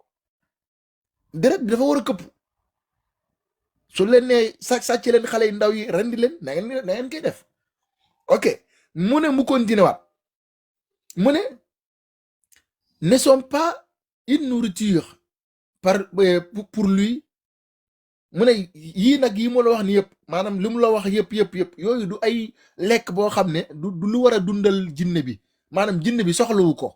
deret bi dafa war a këpp su leen ne sàcc leen xale yu ndaw yi rendi leen na ngeen koy def ok mu ne mu continué waat mu ne sont pas une nourriture pour lui mu ne yii nag yi mu la wax ni yëpp maanaam li mu la wax yëpp yooyu du ay lekk boo xam ne du lu war a dundal jinne bi maanaam jinne bi soxlawu ko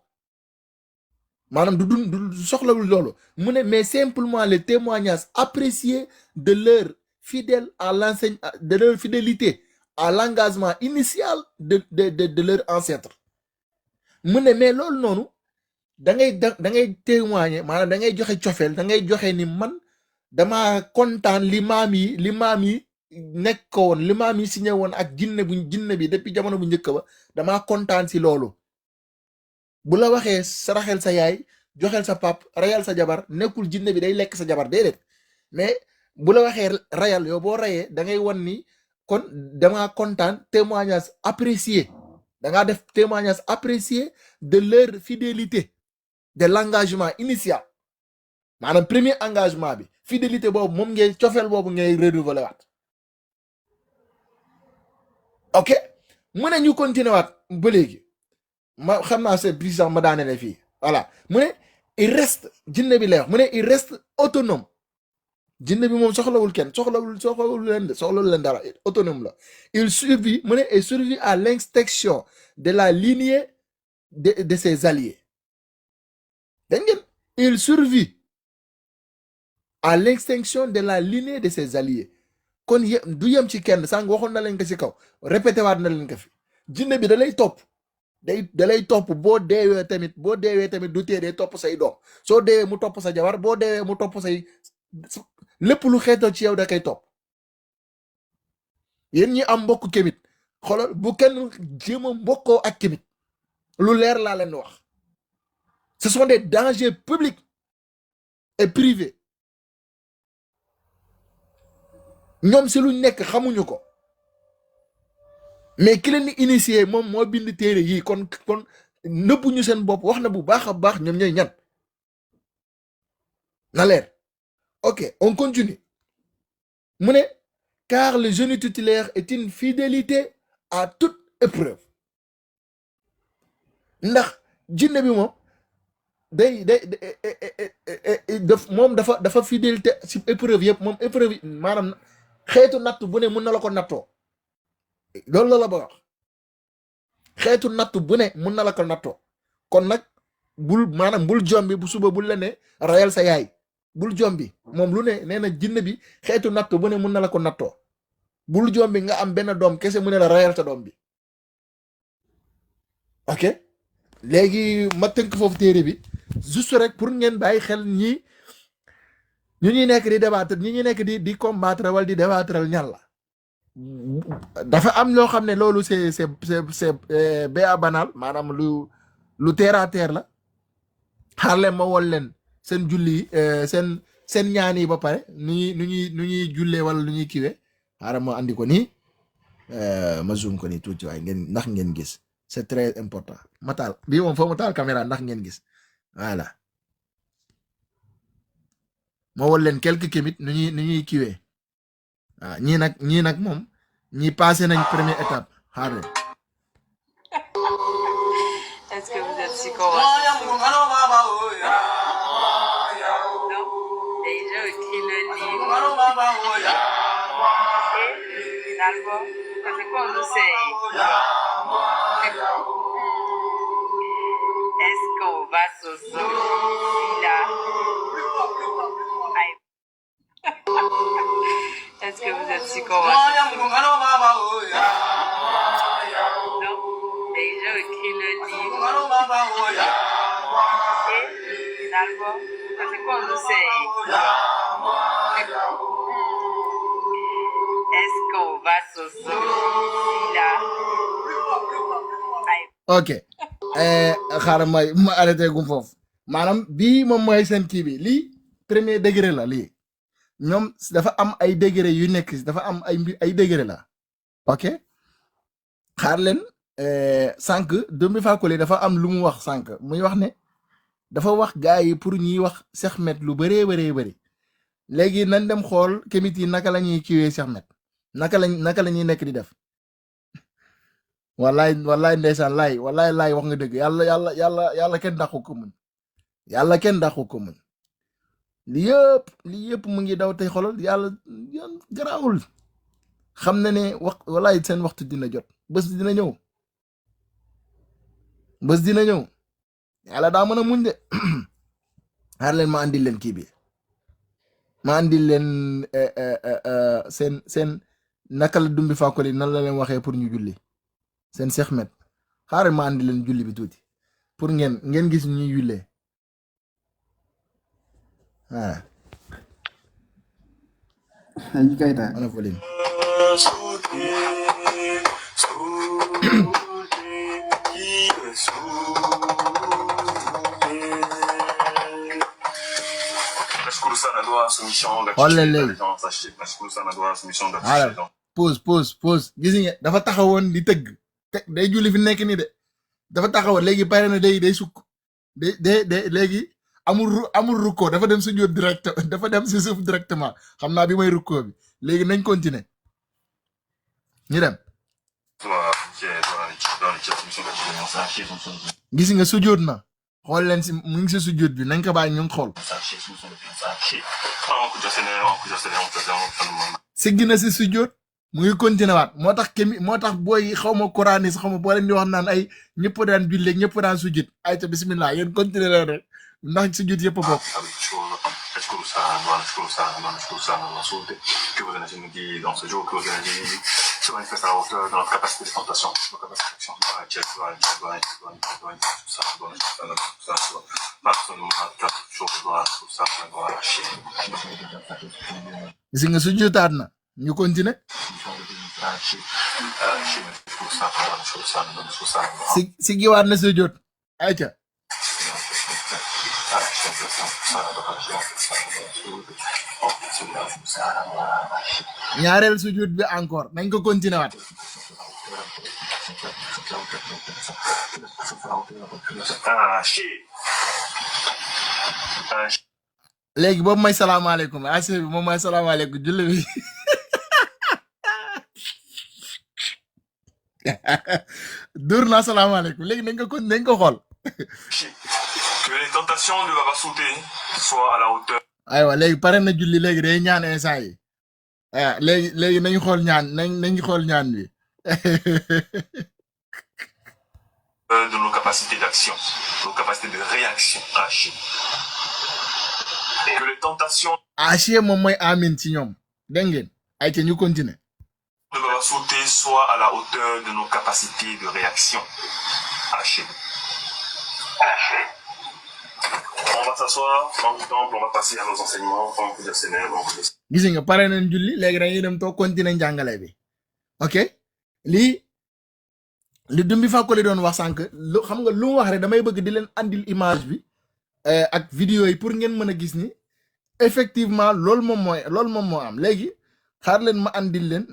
maanaam du soxlawul loolu mu ne mais simplement les témoignages appréciés de leur fidélité à l'engagement initial de leur ancêtre mu ne mais loolu noonu da ngay témoigner maanaam da ngay joxe cofeel da ngay joxe ni man dama kontaan li maam yi nekkoon li maam yi signé woon ak jinne bi depuis jamono bu njëkk ba dama kontaan si loolu bu la waxee saraxel sa yaay joxel sa pap rayal sa jabar nekkul jinne bi day lekk sa jabar déedéet mais bu la waxee rayal yow boo rayee da ngay wan ni kon dama kontaan témoignage apprécié da ngaa def témoignage apprécié de leur fidélité de l'engagement initial maanaam premier engagement bi fidélité boobu moom ngay cofeel boobu ngay renouveler waat ok mu ne ñu continuer waat ba léegi ma xam naa c'est brisant ma daanele fii voilà mu ne il reste jinne bi lay wax mu ne il reste autonome jinne bi moom soxlawul kenn soxlawul leen dara autonome la il survit mu ne et survit à l'extinction de la lignée de ses alliés dégg ngeen il survit à l'extinction de la lignée de ses alliés kon du yem ci kenn sànq waxoon na leen ko ci kaw répété waat na leen ko fi jinne bi da lay topp da lay topp boo deewee tamit du tee day topp say doom soo deewee mu topp sa jabar boo deewee mu topp say lépp lu xeetoo ci yow da koy topp yéen ñi am mbokk kémit xoolal bu kenn jéem a mbokkoo ak kémit lu leer laa leen wax ce sont des dangers publics et privés ñoom si lu nekk xamuñu ko mais ki leen di initier moom moo bind téere yii kon nëbbuñu seen bopp wax na bu baax a baax ñoom ñooy ñan na leer ok on continue mu ne car le génie tutélaire est une fidélité à toute épreuve ndax jinne bi moom moom dafa fidélité si épreuve yëpp moom épreuve yi maanaam xeetu natt bu ne mun na la ko nattoo loolu la ba wax xeetu natt bu ne mun na la ko nattoo kon nag bul jombi bu suba bul la ne rayal sa yaay bul jombi moom lu ne nee na jinne bi xeetu natt bu ne mun na la ko nattoo bul jombi nga am benn doom kese mu ne la rayal sa doom bi ok léegi ma tënk foofu téere bi juste rek pour ngeen bàyyi xel ñu ñuy nekk di débattre ñi ñuy nekk di combattre wala di débattre ñan la dafa am loo xam ne loolu c'est béa banal maanaam lu terre à terre la xaar leen ma wol leen seen julli seen ñaan yi ba pare nu ñuy jullee wala nu ñuy kiwe xaaral ma andi ko nii ma zoom ko nii tuuti waaye ndax ngeen gis c'est très important ma taal bii moom foo ma taal caméra ndax ngeen gis voilà ma wol leen quelques kémit nu ñuy kiwee ah ñii nag moom ñii passé nañ première étape xaar leen. Est-ce que vous êtes psychopathe? Non. Déjà écrit le livre. Et finalement, c'est quoi on essaye? Est-ce qu'on va se sauver là? Est-ce que vous êtes psychopathe? Non. Déjà écrit le livre. Et finalement, c'est quoi on essaye? Est-ce qu'on va se sauver là? ok xaaral ma arrêté gum foofu maanaam bii moom mooy seen kii bi lii premier degré la lii ñoom dafa am ay degré yu nekk dafa am ay degré la ok xaar leen sànq Dombi Fakoli dafa am lu mu wax sànq muy wax ne dafa wax gars yi pour ñuy wax Cheikh Met lu bëree bëri léegi nañ dem xool kémit yi naka la ñuy kiiwee Cheikh Met naka la ñuy nekk di def wallaay ndeysaan laay wax nga dëgg yàlla kenn dàqu ko mën yàlla kenn dàqu ko mën li yëpp mu ngi daw tey xolal yàlla garaawul xam na ne wallaay seen waxtu dina jot bés dina ñëw yàlla daa mën a muñ de xaar leen ma andil leen kii bi ma andil leen seen naka la Dombi Fakoli nan la leen waxee pour ñu julli seen Cheikh Met xaaral ma andi leen julli bi tuuti pour ngeen gis ñuy jullee ah. Aji Keita ana volume. pause gis nga dafa taxawoon di tëgg day julli fi nekk nii de dafa taxawoon léegi pare na day sukk day léegi amul rukkoo dafa dem sujjóot direct dafa dem si suuf directement xam naa bi may rukkoo bi léegi nañ continuer ñu dem gis nga sujjóot na xool leen si mu ngi si sujjóot bi nañ ko bàyyi ñu ngi xool siggi na si sujjóot mu ngi continuer waat moo tax booy xaw ma Coranis xaw ma boo leen di wax naan ay ñëpp daan julli ñëpp daan sujjóot ay ta bismillah yéen continuer leen rek ndax sujjóot yëpp a bokk que vos énergies nous guident dans ce jour, que vos énergies se manifestent à la hauteur de notre capacité de tentation, notre capacité gis nga sujjóotaat na ñu continuer si giwaat na sujjóot ayca ñaareel sujjóot bi encore nañ ko continuer waat léegi boobu may salaamaaleykum bi moom may salaamaaleykum julli bi dur naa salaamaaleykum léegi nañ ko xool que les tentations de Baba Souté soient à la hauteur. aywa léegi pare na julli léegi day ñaan instant yi léegi nañ xool ñaan bi de nos capacités d'action, de nos capacités de réaction. Et que les tentations moom mooy amin ci ñoom dégg ngeen ay ca ñu continuer de Baba Souté soient à la hauteur de nos capacités de réaction. On va s'asseoir dans le temple, on va passer à nos enseignements, on peut dire Seigneur, on peut dire. gis nga pare nañ julli léegi dañuy dem toog continuer njàngale bi ok li Dombi Fakoli doon wax sànq xam nga lu mu wax rek damay bëgg di leen andil image bi ak vidéo yi pour ngeen mën a gis ni effectivement loolu moom moo am léegi xaar leen ma andil leen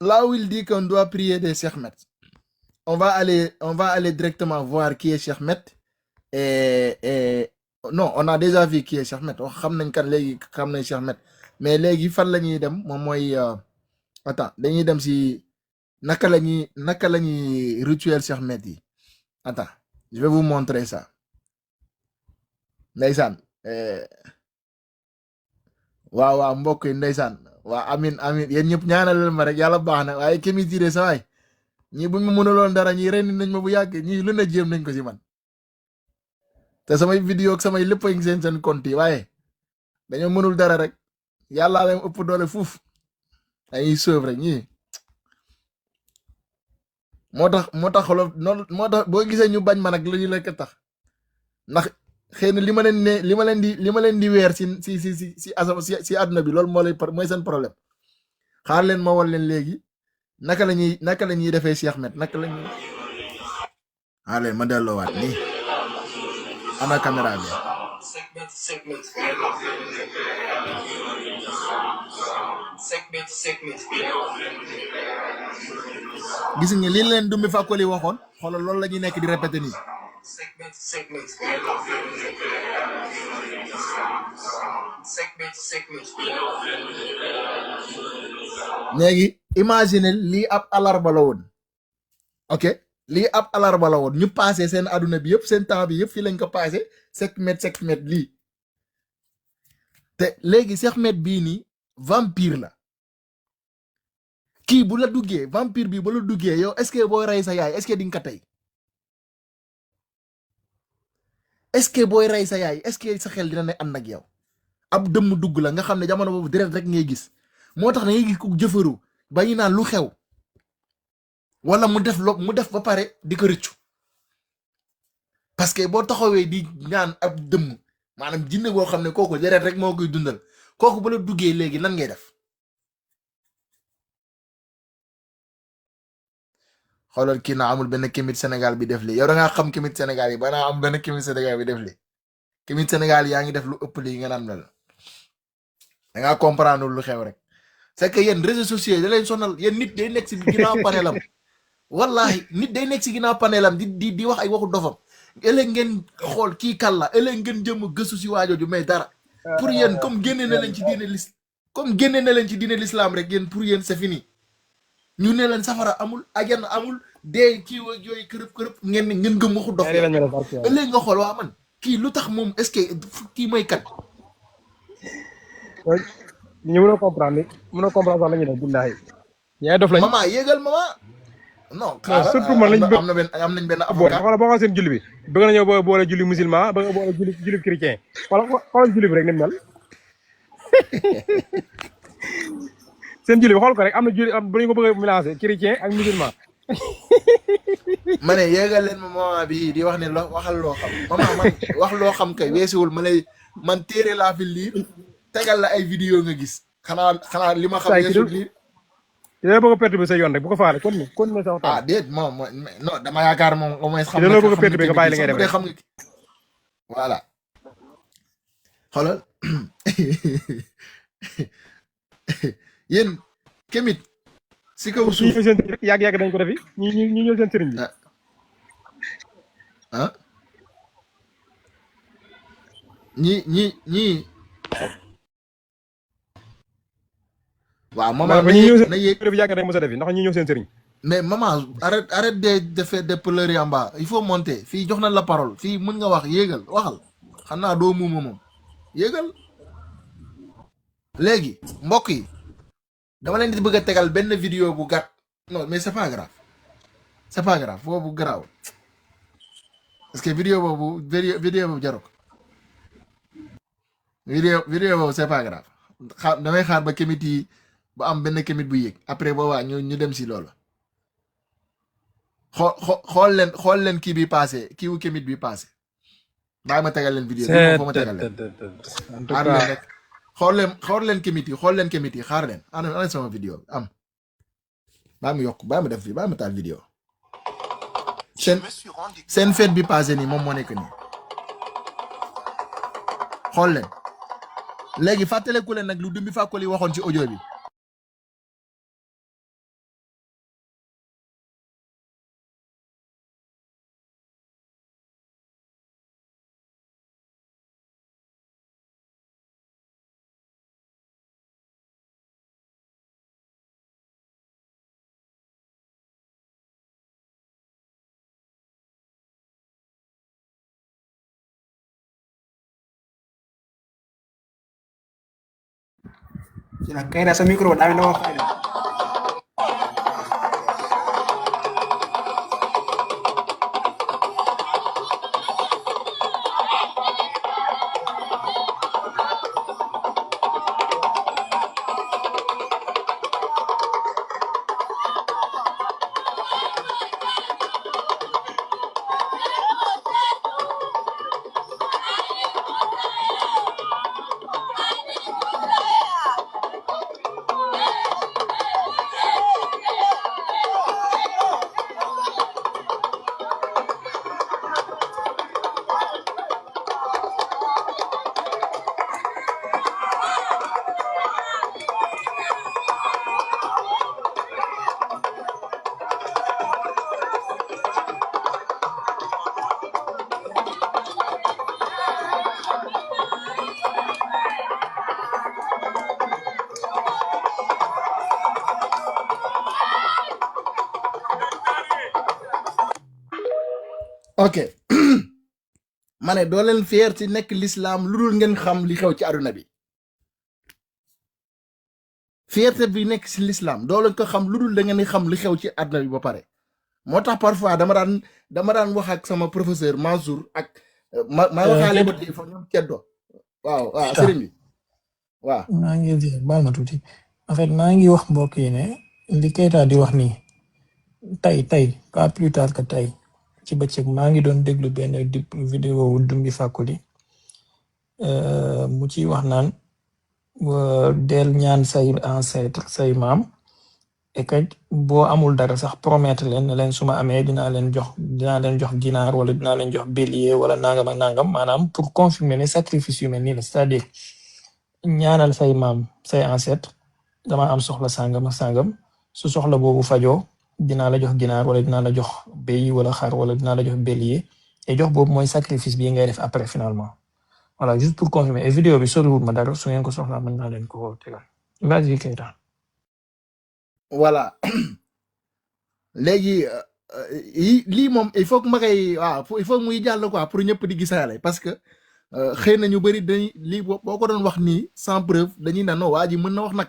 là où il dit qu'on doit prier des Cheikh Met on va aller directement voir qui est Cheikh Met et non on a déjà vu qui est Cheikh Met wax xam nañ kat léegi xam nañ Cheikh Met mais léegi fan la ñuy dem moom mooy attends dañuy dem si naka la ñuy rituel Cheikh Met yi attends je vais vous montrer ça ndeysaan waaw mbokk yi ndeysaan waaw amin yéen ñëpp ñaanal ma rek yàlla baax na waaye Kémi Touré sa waay ñii buñ ma mënaloon dara ñii ren nañ ma bu yàgg ñii lu ne jéem nañ ko si man te samay vidéo ak samay lépp a ngi seen compte yi waaye dañoo mënul dara rek yàllaa leen ëpp doole fuuf dañuy sëf rek ñii moo tax xolof noonu moo tax boo gisee ñu bañ ma nag la ñu lekk tax ndax xëy na li ma leen di weer si àdduna bi loolu mooy seen problème xaar leen ma wal leen léegi naka la ñuy defee Cheikh Met naka la ñuy xaar leen ma delloowaat nii ana caméra bi gis nga li leen Dumbi Fakoli waxoon xoolal loolu la ñuy nekk di répété nii léegi imagine lii ab alarba la woon ok lii ab alarba la woon ñu passé seen àdduna bi yëpp seen temps bi yëpp fii lañ ko passé Cheikh Met lii te léegi Cheikh Met bii nii vampire la kii bu la duggee vampire bi bu la duggee yow est-ce que booy rey sa yaay est-ce que di nga ko tey est-ce que booy rey sa yaay est-ce que sa xel dina ne ànd ak yow ab dëmm dugg la nga xam ne jamono boobu deret rek ngay gis moo tax da ngay gis ku jëfaru ba ñu naan lu xew wala mu def ba pare di ko rëccu parce que boo taxawee di ñaan ab dëmm maanaam jinne boo xam ne kooku deret rek moo koy dundal kooku ba la duggee léegi lan ngay def xoolal kii na amul benn Kémit Sénégal bi def li yow da ngaa xam Kémit Sénégal yi ba naa am benn Kémit Sénégal bi def li Kémit Sénégal yaa ngi def lu ëpp lii nga naan la da ngaa comprendre lu xew rek c'est que yéen réseaux sociaux yi da leen sonal yéen nit day nekk si ginnaaw paneelam wallahi nit day nekk si ginnaaw paneelam di wax ay waxu dofam ëllëg ngeen xool kii kan la ëllëg ngeen jëm gëstu si waajooju mais dara pour yéen comme génne na leen ci diine l'islam rek yéen pour yéen c'est fini ñu ne leen safara amul ajana amul dee kii wa yooyu kërëb ngeen gëm waxu dof ëllëg nga xool waa man kii lu tax moom est-ce que kii mooy kat ñu mënoo comprendre sax la ñuy def billahi yaay dof lañ mama yéegal mama non surtout man lañ am nañ benn avocat wala boo xam seen julli bi bëgg nañoo boole julli musulman bëgg nga boole julli chrétien wala xoolal julli bi rek ni mel seen julli bi xool ko rek am na julli bu ñu ko bëgg a mélanger chrétien ak musulman ma ne yéegal leen ma mama bi di wax ne waxal loo xam mama man wax loo xam kay weesuwul man téere laa fi liir tegal la ay vidéo nga gis xanaa li ma xam weesul liir dina bëgg a perturber sa yoon rek bu ko faale kon ne sa waxtaan déet moom non dama yaakaar moom au moins xam dina bëgg a perturber nga bàyyi li ngay def xam nga voilà xoolal yéen Kémit si kaw suuf yàgg dañ ko defi ñi ñëw seen sëriñ bi ñi waaw maman ba ñi ñëw seen sëriñ bi yàgg dañ mos a defi ndax ñi ñëw seen sëriñ mais maman arrête de faire de pleurer en bas il faut monter fii jox na la parole fii mën nga wax yéegal waxal xam naa doo muuma moom yéegal léegi mbokk yi dama leen di bëgg a tegal benn vidéo bu gàtt non mais c'est pas grave boobu garaaw parce que vidéo boobu jaru ko vidéo boobu c'est pas grave damay xaar ba Kémit yi ba am benn Kémit bu yéeg après boobaa ñu dem si loolu xool leen kii bi passé kii wu Kémit bi passé bàyyi ma tegal leen vidéo bi foo ma tegal leen xaar leen rek xool leen Kémit yi xaar leen ana sama vidéo am bàyyi ma def fii bàyyi ma taal vidéo seen fête bi passé nii moom moo nekk nii xool leen léegi fàttaleku leen nag lu Dumbi Fakoli waxoon ci audio bi ci nag kay sa micro daa mel ne wax fay de. ok ma ne doo leen fier ci nekk l'islam lu dul ngeen xam li xew ci àdduna bi fierté bi nekk ci l'islam doo leen ko xam lu dul da ngeen di xam li xew ci àdduna bi ba pare moo tax parfois dama daan wax ak sama professeur Mansour ak ma waxaale ba tey fa ñoom ceddo waaw sëriñ bi waaw maa ngi baal ma tuuti en fait maa ngi wax mbokk yi ne li Keita di wax nii tey pas plus tard que tey ci bëccëg maa ngi doon déglu benn vidéo wu Dumbi Fakoli mu ci wax naan del ñaan say ancêtre say maam et que boo amul dara sax promettre leen ne leen su ma amee dinaa leen jox ginaar wala dinaa leen jox bélier wala nangam ak nangam maanaam pour confirmer ne sacrifice yu mel nii la c'est-à-dire ñaanal say maam say ancêtre dama am soxla sangam ak sangam su soxla boobu fajoo dinaa la jox ginaar wala dinaa la jox béy wala xar wala dinaa la jox bélier et jox boobu mooy sacrifice bii ngay def après finalement voilà juste pour confirmer et vidéo bi soriwul ma dara su ngeen ko soxlaa mën naa leen ko tegal vas-y Keita. voilà léegi lii moom il faut que ma koy il faut que muy jàll quoi pour ñëpp di gisaale parce que xëy na ñu bëri dañuy lii boo ko doon wax nii sans preuve dañuy naan non waa ji mën na wax nag.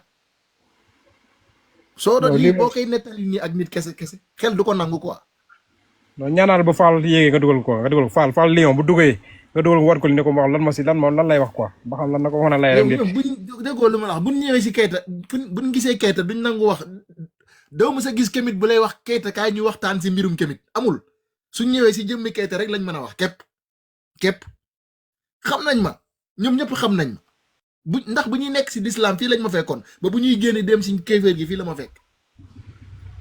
soo doon lii boo koy nettali nii ak nit kese xel du ko nangu quoi. non ñaanal ba Fall yéegee nga dugal ko Fall Lion bu duggee nga dugal ko war ko li ne ko wax lan lay wax quoi ba xam lan na ko wax na lay dem. buñ déggoo lu ma la wax buñ ñëwee si Keita buñ gisee Keita duñ nangu wax doo mës a gis Kémit bu lay wax Keita kaay ñu waxtaan si mbirum Kémit amul suñ ñëwee si jëmmi Keita rek lañ mën a wax képp xam nañ ma ñoom ñëpp xam nañ ma. ndax bu ñuy nekk si l'islam fii lañ ma fekkoon ba bu ñuy génne dem si kéeféer gi fii la ma fekk.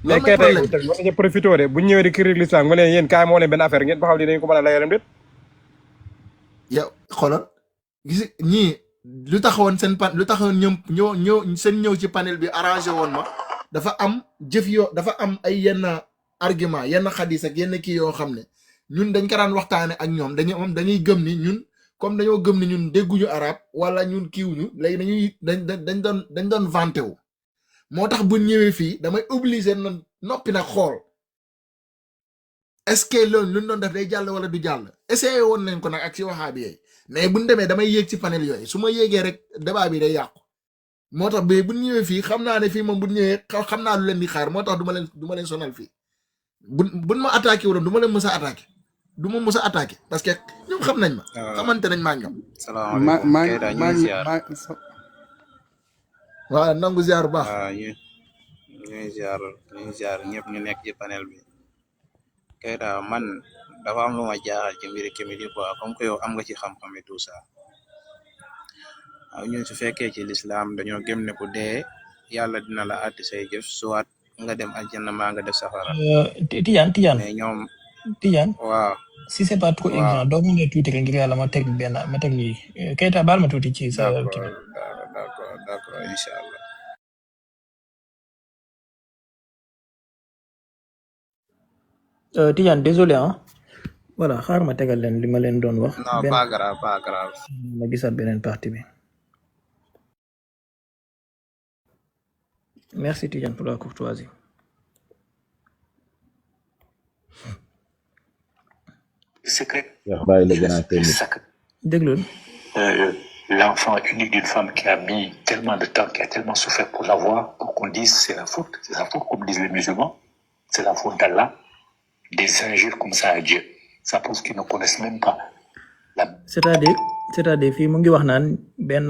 loolu mooy problème bi mais Keita profité de bu ñu ñëwee di kër l'islam nga ne yéen kaay moo leen benn affaire ngeen ba xam dinañ ko mën a layal déet. yow xoolal gis ñii lu taxawoon seen ñëw ci panel bi arrangé woon ma dafa am dafa am ay yenn argument yenn xadis ak yenn kii yoo xam ne ñun dañ ko daan waxtaane ak ñoom dañuy gëm ni ñun. comme dañoo gëm ne ñun dégguñu arab wala ñun kiiwuñu léegi dañ doon vanté wu moo tax bu ñëwee fii damay obligé na noppi nag xool est-ce que loolu lu ñu doon def day jàll wala du jàll essayé woon nañ ko nag ak si waxaabi yooyu mais buñ demee damay yéeg ci panel yooyu su ma yéegee rek débat bi day yàqu moo tax ba bu ñëwee fii xam naa ne fii moom bu ñëwee xam naa lu leen di xaar moo tax du ma leen sonal fii buñ ma attaqué wu doon du ma leen mës a attaqué du ma mës a attaqué parce que ñoom xam nañ ma. xamante nañ maa ñoom. salaamaaleykum waaw nangu ziar bu baax. waaw ñuy ziar ñëpp ñu nekk ci panel bi. Keita man dafa am lu ma jaaxal ci mbiri Kémit yi quoi comme que yow am nga ci xam-xam et tout ça waaw ñun su fekkee ci l'islam dañoo gëm ne ku dee yàlla dina la àtti say jëf soit nga dem aljanna maa nga def safara. Tidiane mais ñoom. Tidiane waaw si c'est pas trop évident doo mu ne tuuti rek ngir yàlla ma teg lii Keita baal ma tuuti ci sa kii. d'accord incha allah. Tidiane désolé voilà xaar ma tegal leen li ma leen doon wax. non pas grave. ma gisaat beneen partie bi. merci Tidiane pour la courtoisie. secret. bàyyi la gën a tënk. déglul. l'enfant unique d'une femme qui a mis tellement de temps, qui a tellement souffert pour l'avoir, pour qu'on dise c'est la faute, comme disent les musulmans, c'est la faute d'Allah, des injures comme ça à Dieu. Ça prouve qu'ils ne connaissent même pas la... c'est-à-dire fii mu ngi wax naan benn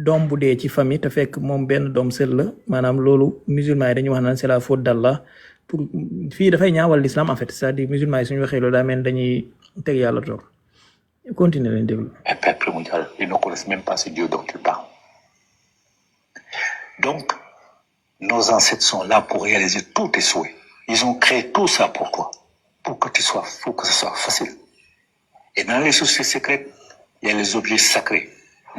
doom bu dee ci famille te fekk moom benn doom seul la maanaam loolu musulman yi dañuy wax naan c'est la faute d'Allah pour fii dafay ñaawal l'islam en fait c'est-à-dire musulman yi suñu waxee loolu daa mel ni dañuy teg yàlla toog continue leen déglu. Un peuple mondial, ils ne connaissent même pas ce Dieu dont ils parlent. Donc, nos ancêtres sont là pour réaliser tous tes souhaits. Ils ont créé tout ça pour toi, pour que ce soit facile. Et dans les sociétés secrètes, il y a les objets sacrés.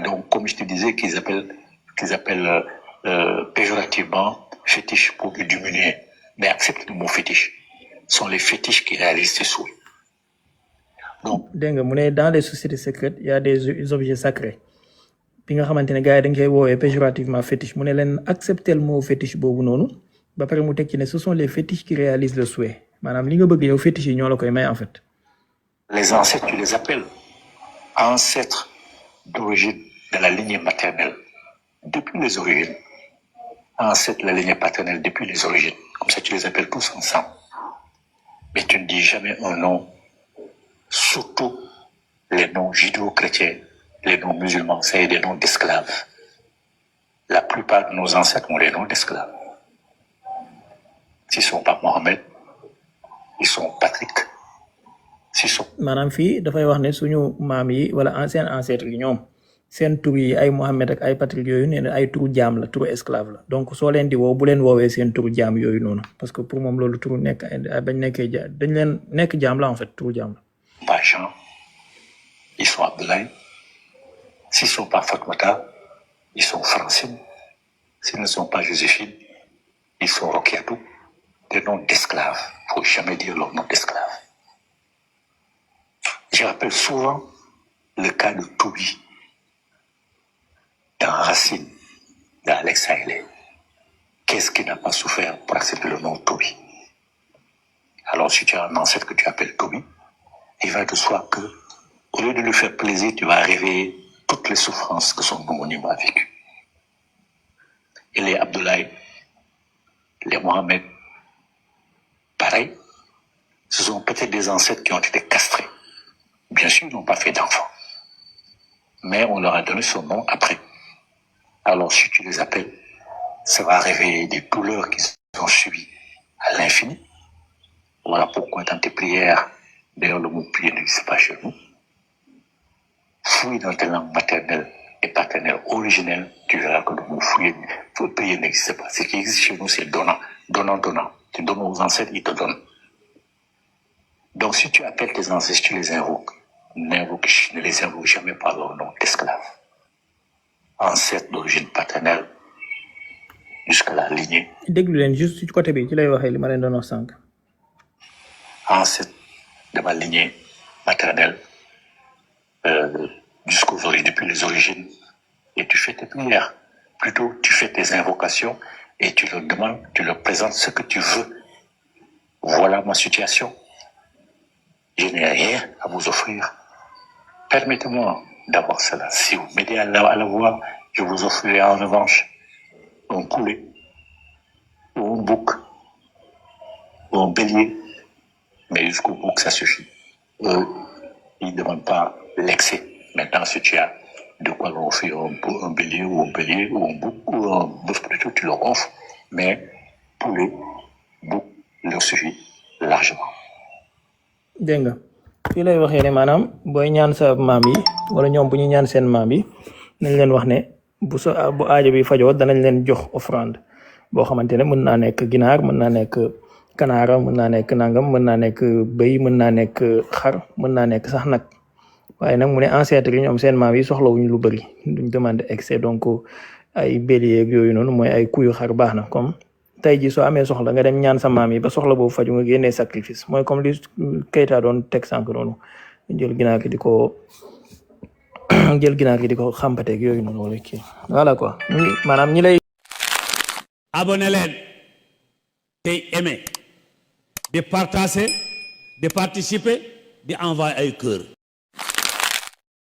Donc, comme je te disais, qu'ils appellent péjorativement fétiche pour le diminuer. Mais accepte le mot fétiche. Ce sont les fétiches qui réalisent tes souhaits. Donc, dans les sociétés secrètes, il y a des objets sacrés. Bi nga xamante ne gars yi dañ koy woowee péjorativement fétiche mu ne leen accepter le mot fétiche boobu noonu ba pare mu tekki ne ce sont les fétiches qui réalisent le souhait maanaam li nga bëgg yow fétiche yi ñoo la koy may en fait. Les ancêtres, tu les appelles ancêtres d'origine de la lignée maternelle depuis les origines, ancêtres de la lignée paternelle depuis les origines. Comme ça, tu les appelles tous ensemble. Mais tu ne dis jamais un nom, surtout les noms judéo-chrétiens, les noms musulmans, c'est des noms d'esclaves. La plupart de nos ancêtres ont des noms d'esclaves. S'ils ne sont pas Mohamed, ils sont Patrick. S'ils sont... maanaam fii dafay wax ne suñu maam yi wala ancien ancêtre yi ñoom seen tur yi ay Mohamed ak ay Patrick yooyu nee na ay turu jaam la turu esclave la donc soo leen di woo bu leen woowee seen turu jaam yooyu noonu parce que pour moom loolu turu nekk bañ nekkee dañ leen nekk jaam la en fait turu jaam la. Pas Jean, ils sont Abdoulaye. S'ils ne sont pas Fatmata, ils sont Francine. S'ils ne sont pas Joséphine, ils sont Rokiatou. Des noms d'esclaves. Il ne faut jamais dire leur nom d'esclave. Je rappelle souvent le cas de Toby dans Racine, dans Alexa Haley. Qu'est-ce qui n'a pas souffert pour accepter le nom Toby? Alors, si tu as un ancêtre que tu appelles Toby, il va de soi que, au lieu de lui faire plaisir, tu vas réveiller toutes les souffrances que son homonyme a vécues. Et les Abdoulaye, les Mohamed, pareil, ce sont peut-être des ancêtres qui ont été castrés. Bien sûr, ils n'ont pas fait d'enfants. Mais on leur a donné son nom après. Alors, si tu les appelles, ça va réveiller des douleurs qu'ils ont subies à l'infini. Voilà pourquoi dans tes prières, d'ailleurs le mot prier n'existe pas chez nous. Fouille dans tes langues maternelles et paternelles originelles, tu verras que le mot prier n'existe pas. Ce qui existe chez nous, c'est donnant, donnant, donnant. Tu donnes aux ancêtres, ils te donnent. Donc si tu appelles tes ancêtres, tu les invoques. Ne les invoque jamais par leur nom d'esclave. Ancêtres d'origine paternelle jusqu'à la lignée. déglu leen juste ci côté bi ci lay waxee li ma leen doon wax sànq. Ancêtres de ma lignée maternelle jusqu'aux origines, depuis les origines, et tu fais tes prières. Plutôt, tu fais tes invocations et tu leur demandes, tu leur présentes ce que tu veux. Voilà ma situation. Je n'ai rien à vous offrir. Permettez-moi d'avoir cela. Si vous m'aidez à l'avoir, je vous offrirai en revanche un poulet, ou un bouc, ou un bélier. Mais jusqu'au bouc, ça suffit. Ils ne demandent pas l'excès. Maintenant, si tu as de quoi leur offrir un bélier, ou un bouc, ou un bœuf plutôt, tu leur offres. Mais poulet, bouc, leur suffit largement. dégg nga fii lay waxee ne maanaam booy ñaan sa maam yi wala ñoom bu ñu ñaan seen maam yi nañ leen wax ne bu aajo bi fajoo danañ leen jox offrande boo xamante ne mën naa nekk ginaar mën naa nekk kanaara mën naa nekk nangam mën naa nekk bëy mën naa nekk xar mën naa nekk sax nag waaye nag mu ne ancêtre yi ñoom seen maam yi soxlawuñu lu bëri duñ demande excès donc ay bélier ak yooyu noonu mooy ay kuyu xar baax na comme tey jii soo amee soxla nga dem ñaan sa maam yi ba soxla boobu faju nga génnee sacrifice mooy comme li Keita doon teg sànq noonu jël ginaar gi di ko xampateeg yooyu noonu wala kii voilà quoi maanaam ñi lay abonné leen tey aimé di partager di participer di envoyer ay cœur